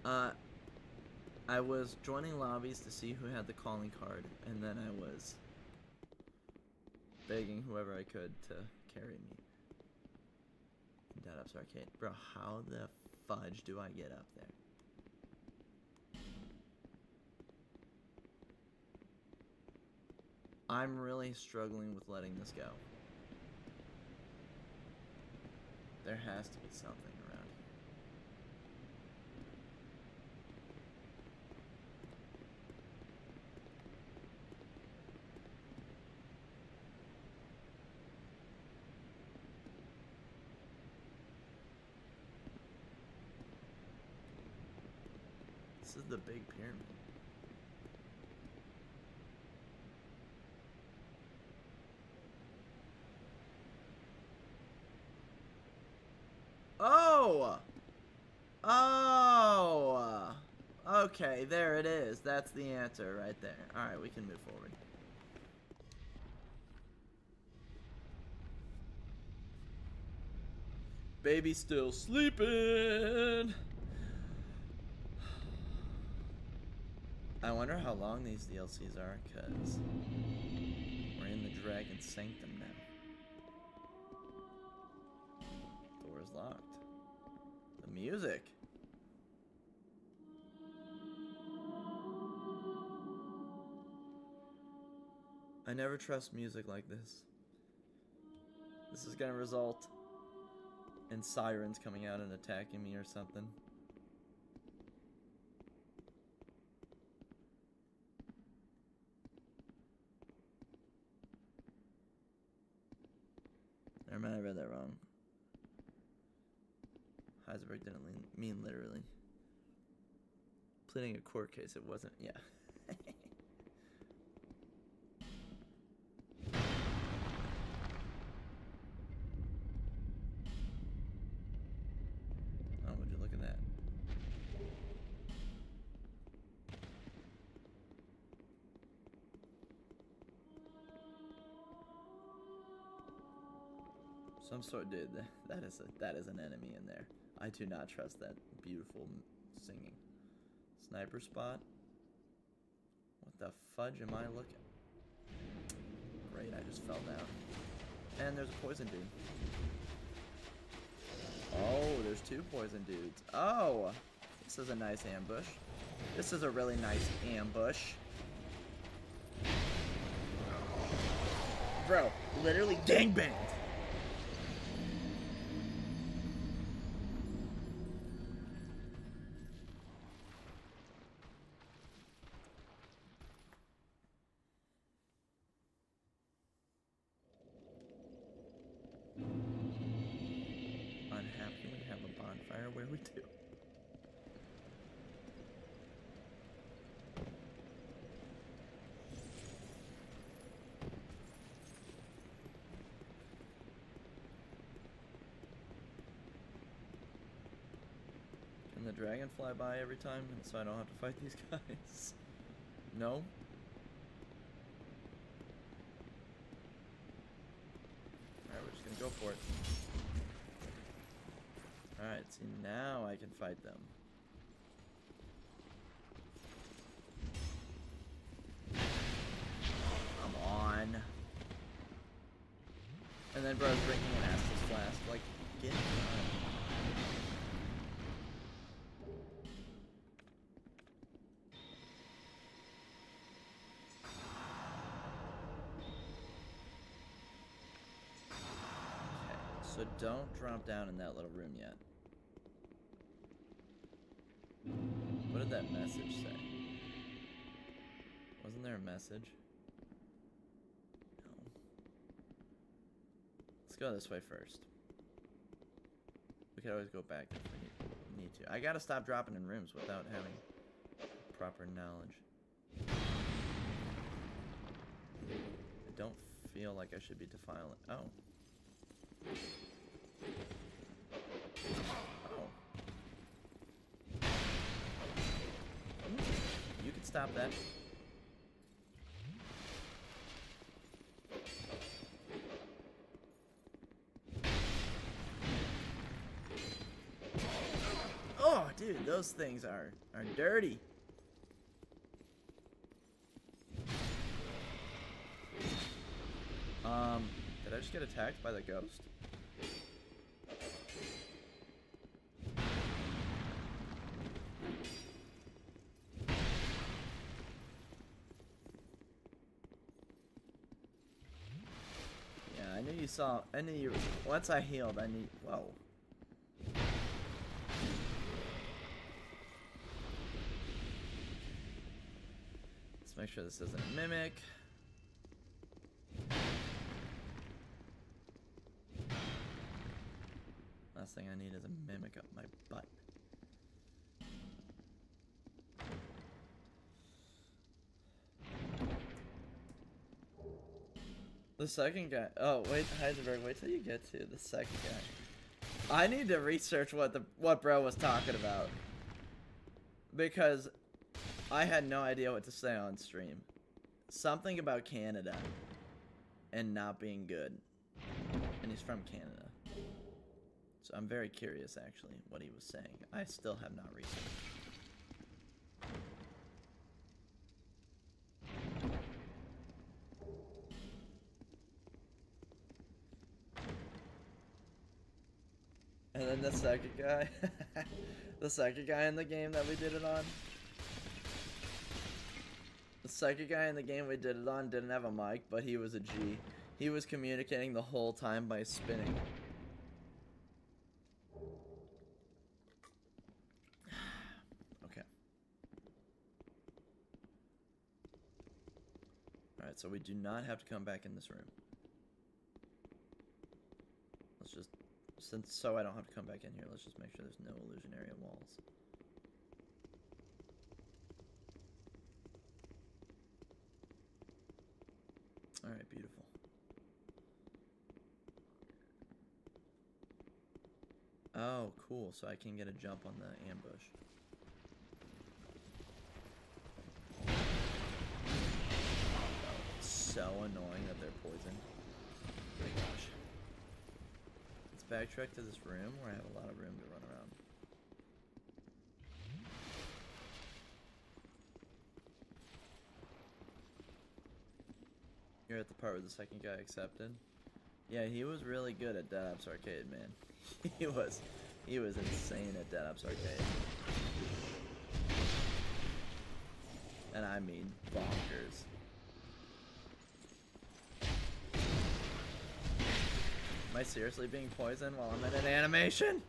S1: Uh, I was joining lobbies to see who had the calling card, and then I was begging whoever I could to carry me. Dad Ups Arcade. Bro, how the fudge do I get up there? I'm really struggling with letting this go. There has to be something around here. This is the big pyramid. Oh! Oh! Okay, there it is. That's the answer right there. Alright, we can move forward. Baby's still sleeping! I wonder how long these DLCs are, because we're in the Dragon Sanctum now. Door is locked. The music. I never trust music like this. This is gonna result in sirens coming out and attacking me or something. Never mind, I read that wrong. Heisenberg didn't mean literally. Pleading a court case, it wasn't, yeah. Oh, would you look at that? Some sort, dude. That is an enemy in there. I do not trust that beautiful singing. Sniper spot. What the fudge am I looking? Great, I just fell down. And there's a poison dude. Oh, there's two poison dudes. Oh, this is a nice ambush. This is a really nice ambush. Bro, literally gangbanged. Unhappy we have a bonfire where we do. Can the dragon fly by every time so I don't have to fight these guys? No? Alright, we're just gonna go for it. Alright, see, now I can fight them. Come on. And then bro's drinking an Astus flask. Like, get on. So don't drop down in that little room yet. What did that message say? Wasn't there a message? No. Let's go this way first. We could always go back if we need to. I gotta stop dropping in rooms without having proper knowledge. I don't feel like I should be defiling. Oh. Oh. You can stop that. dude, those things are dirty. Did I just get attacked by the ghost? Yeah, I knew you saw, I knew you, once I healed, I knew, whoa. Let's make sure this isn't a mimic. Last thing I need is a mimic up my butt. The second guy. Oh wait, Heisenberg. Wait till you get to the second guy. I need to research what bro was talking about, because I had no idea what to say on stream. Something about Canada and not being good, and he's from Canada. So I'm very curious, actually, what he was saying. I still have not researched. And then the second guy, the second guy in the game that we did it on. The second guy in the game we did it on didn't have a mic, but he was a G. He was communicating the whole time by spinning. Okay. Alright, so we do not have to come back in this room. Let's just, so I don't have to come back in here, let's just make sure there's no illusionary walls. Alright, beautiful. Oh, cool. So I can get a jump on the ambush. Oh, it's so annoying that they're poisoned. Oh my gosh. Let's backtrack to this room where I have a lot of room to run around. You're at the part where the second guy accepted? Yeah, he was really good at Dead Ops Arcade, man. He was insane at Dead Ops Arcade. And I mean bonkers. Am I seriously being poisoned while I'm in an animation?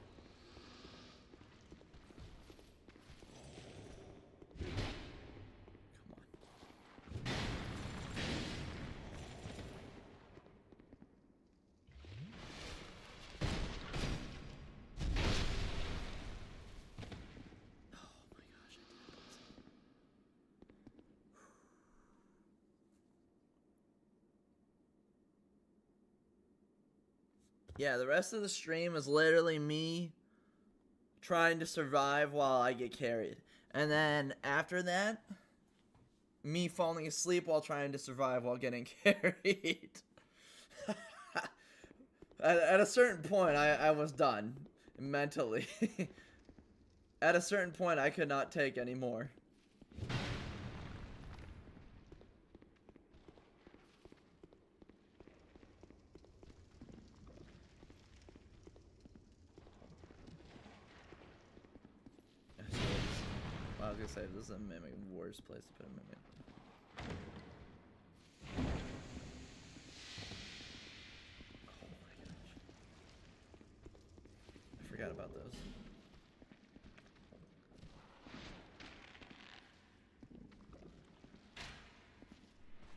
S1: Yeah, the rest of the stream is literally me trying to survive while I get carried. And then after that, me falling asleep while trying to survive while getting carried. At a certain point, I was done mentally. At a certain point, I could not take any more. I was gonna say, this is a mimic. Worst place to put a mimic. Oh my gosh. I forgot about those.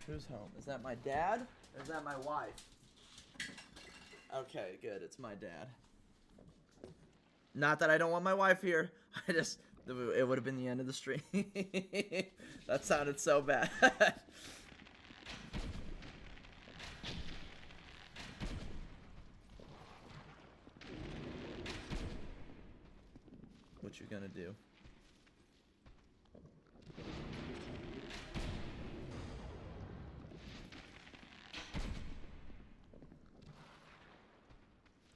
S1: Who's home? Is that my dad? Or is that my wife? Okay, good. It's my dad. Not that I don't want my wife here. I just... It would have been the end of the stream. That sounded so bad. What you gonna do?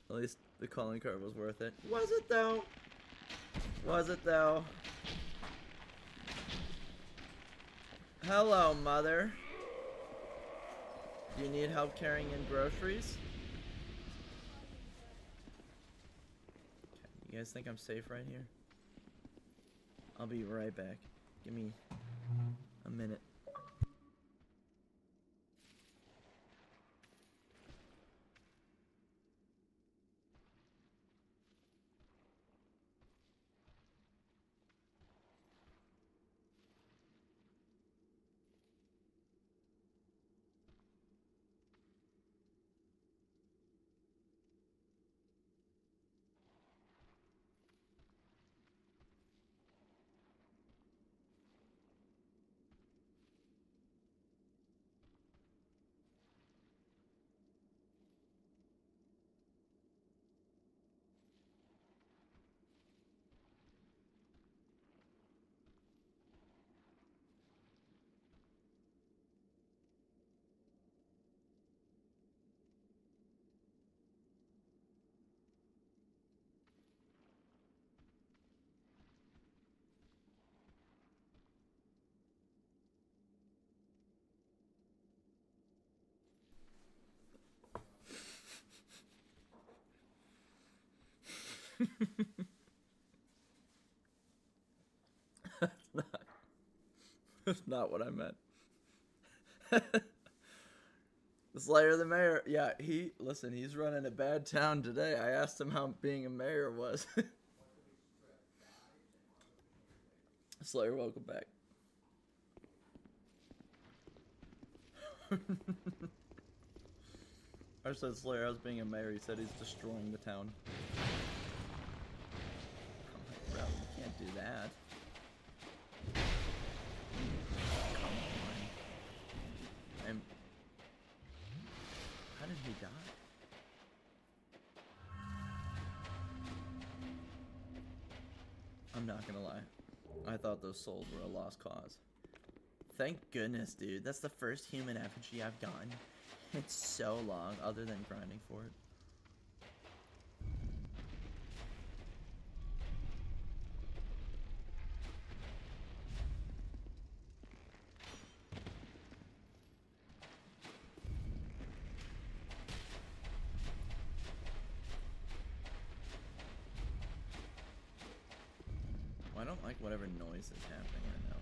S1: At least the calling card was worth it. Was it though? Was it though? Hello, mother. Do you need help carrying in groceries? Okay, you guys think I'm safe right here? I'll be right back. Give me a minute. That's not what I meant. The Slayer of the Mayor. Yeah, listen, he's running a bad town today. I asked him how being a mayor was. Slayer, welcome back. I said Slayer, how's being a mayor? He said he's destroying the town. I'm like, bro, you can't do that. Come on. How did he die? I'm not gonna lie. I thought those souls were a lost cause. Thank goodness, dude. That's the first human effigy I've gotten. It's so long, other than grinding for it. Well, I don't like whatever noise is happening right now.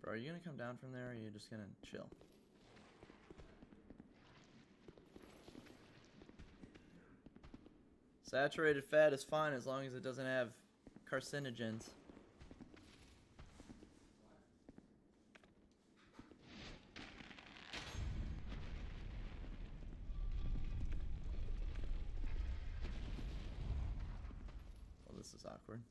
S1: Bro, are you gonna come down from there, or are you just gonna chill? Saturated fat is fine as long as it doesn't have carcinogens. Well, this is awkward.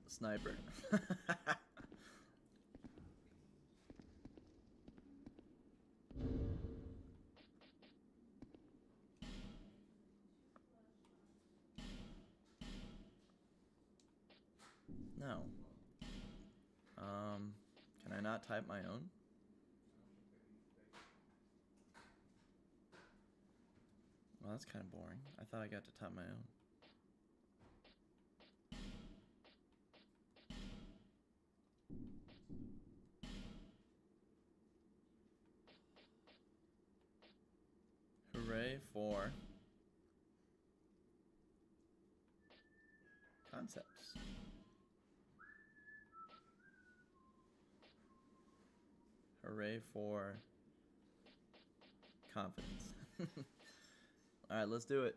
S1: Sniper. No. Can I not type my own? Well, that's kind of boring. I thought I got to type my own. Hooray for concepts. Hooray for confidence. Alright, let's do it.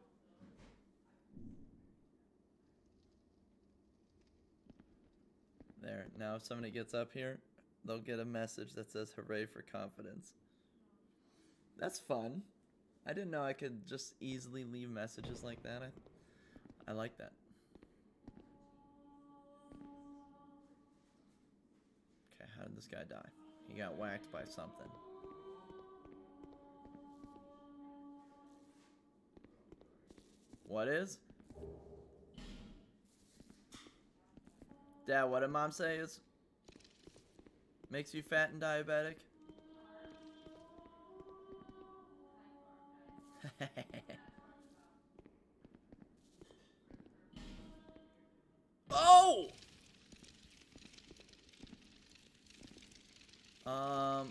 S1: There. Now if somebody gets up here, they'll get a message that says hooray for confidence. That's fun. I didn't know I could just easily leave messages like that. I like that. Okay, how did this guy die? He got whacked by something. What is? Dad, what did Mom say is makes you fat and diabetic? Oh! Oh,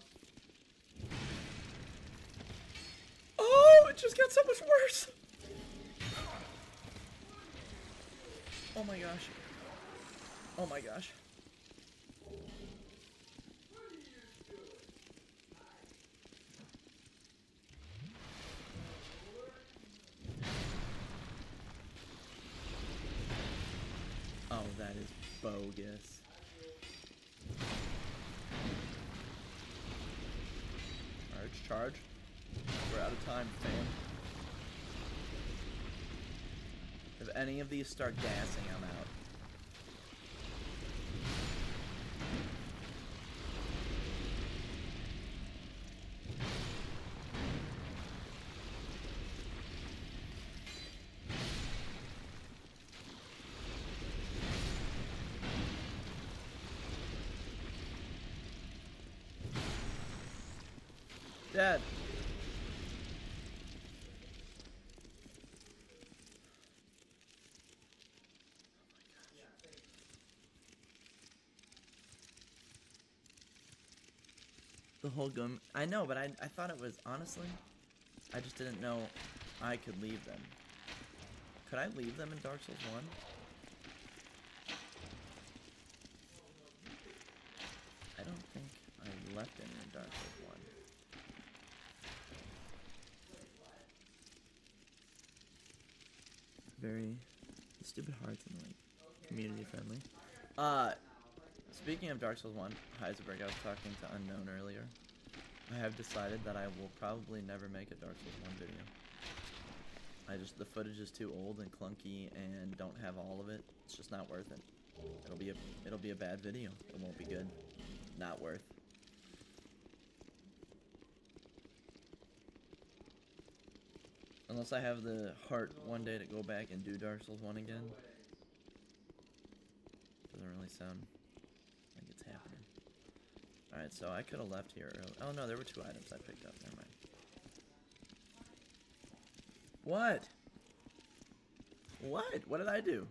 S1: it just got so much worse. Oh my gosh. Oh my gosh. Oh, that is bogus. Charge. We're out of time, fam. If any of these start gassing, I'm out. Dad. The whole gun. I know, but I thought it was, honestly, I just didn't know I could leave them. Could I leave them in Dark Souls 1? I don't think I left any in Dark Souls 1. Very stupid hearts and like community friendly. Speaking of Dark Souls 1, Heisenberg, I was talking to Unknown earlier. I have decided that I will probably never make a Dark Souls 1 video. The footage is too old and clunky and don't have all of it. It's just not worth it. It'll be a bad video. It won't be good. Not worth. Unless I have the heart one day to go back and do Dark Souls 1 again. Doesn't really sound like it's happening. Alright, so I could have left here early. Oh no, there were 2 items I picked up. Never mind. What? What? What did I do?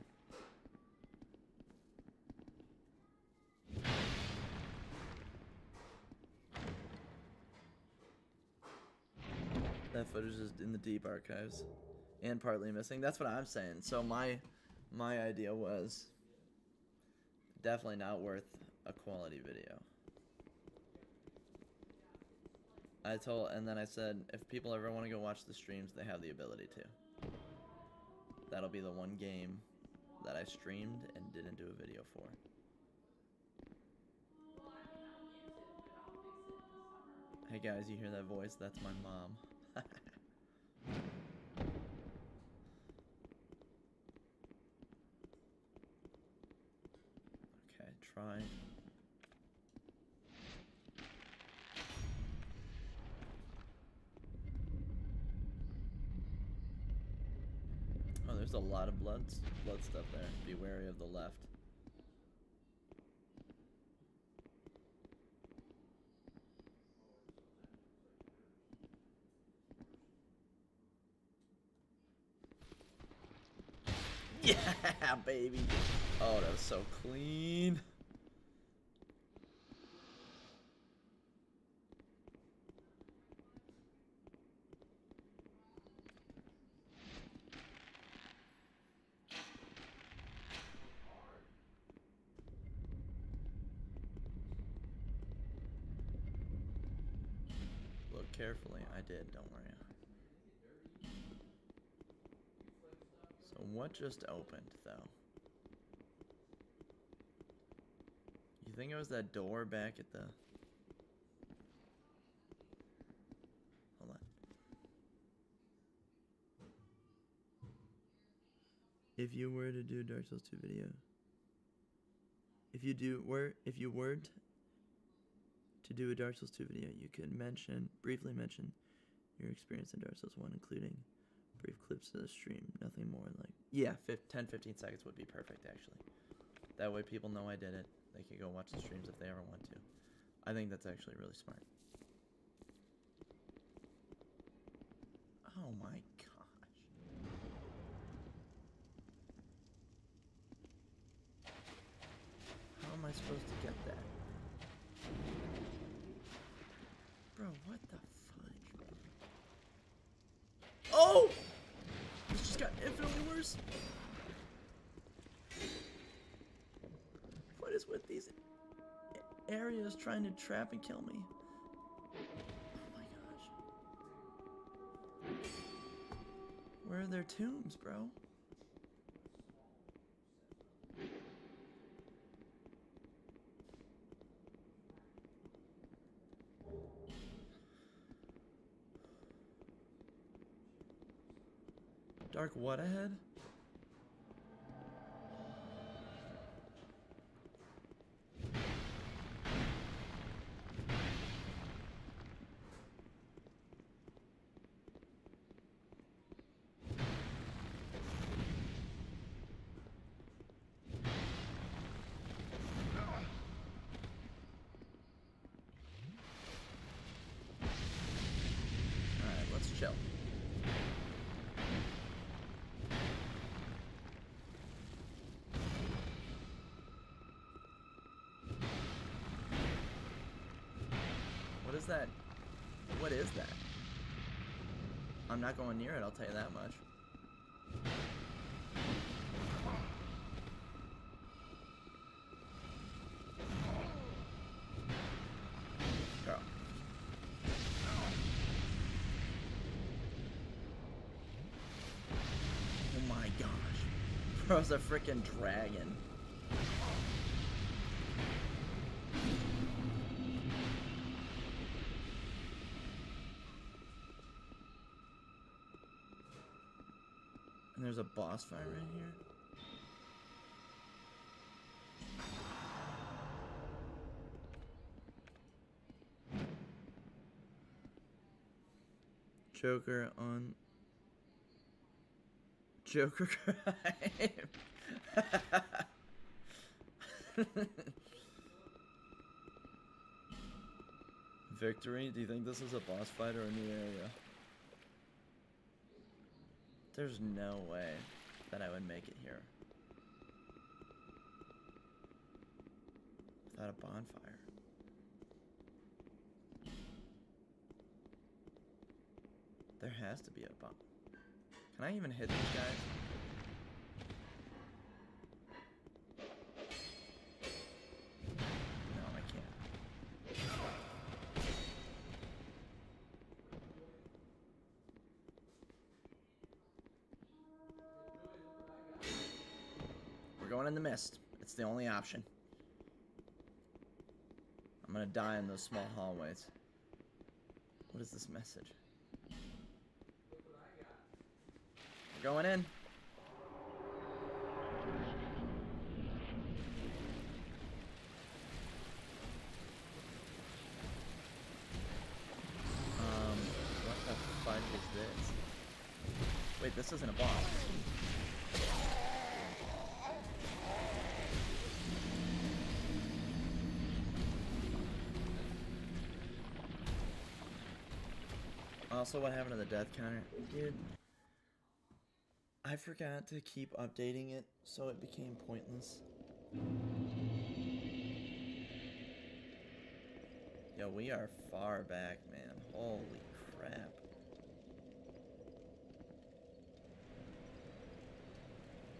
S1: That footage is in the deep archives and partly missing. That's what I'm saying. So my idea was definitely not worth a quality video. And then I said, if people ever want to go watch the streams, they have the ability to. That'll be the one game that I streamed and didn't do a video for. Hey guys, you hear that voice? That's my mom. Okay, try. Oh, there's a lot of blood stuff there. Be wary of the left. Yeah, baby. Oh, that was so clean. Look carefully. I did, don't worry. So what just opened, though? You think it was that door back at the... Hold on. If you were to do a Dark Souls 2 video... If you were to do a Dark Souls 2 video, you could briefly mention your experience in Dark Souls 1, including brief clips of the stream. Nothing more like... Yeah, 10-15 seconds would be perfect, actually. That way people know I did it. They can go watch the streams if they ever want to. I think that's actually really smart. Oh my gosh. How am I supposed to get that? Bro, what the fudge? Oh! This just got infinitely worse. What is with these areas trying to trap and kill me? Oh my gosh. Where are their tombs, bro? Dark what ahead? Alright, let's chill. What is that? What is that? I'm not going near it, I'll tell you that much. Girl. Oh my gosh. Bro's a freaking dragon. And there's a boss fight right here. Joker on Joker crime. Victory? Do you think this is a boss fight or a new area? There's no way that I would make it here without a bonfire. There has to be a bomb. Can I even hit these guys? No, I can't. We're going in the mist. It's the only option. I'm gonna die in those small hallways. What is this message? We're going in. What the fuck is this? Wait, this isn't a boss. Also, what happened to the death counter? Dude, I forgot to keep updating it, so it became pointless. Yo, we are far back, man. Holy crap.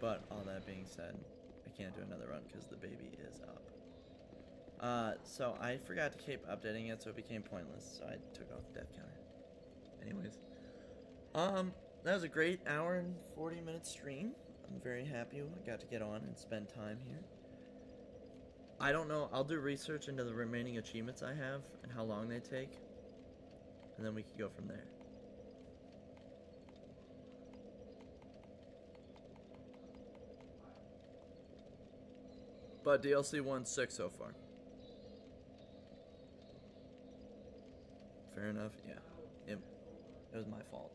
S1: But all that being said, I can't do another run because the baby is up. So I forgot to keep updating it, so it became pointless. So I took off the death counter. Anyways, that was a great hour and 40-minute stream. I'm very happy I got to get on and spend time here. I don't know. I'll do research into the remaining achievements I have and how long they take, and then we can go from there. But DLC 1's 6 so far. Fair enough, yeah. It was my fault.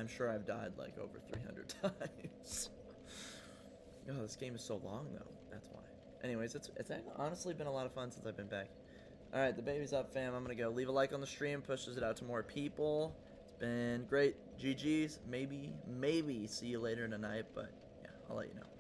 S1: I'm sure I've died like over 300 times. Oh, this game is so long though. That's why. Anyways, it's honestly been a lot of fun since I've been back. All right, the baby's up, fam. I'm gonna go. Leave a like on the stream. Pushes it out to more people. It's been great. GG's. Maybe see you later tonight. But yeah, I'll let you know.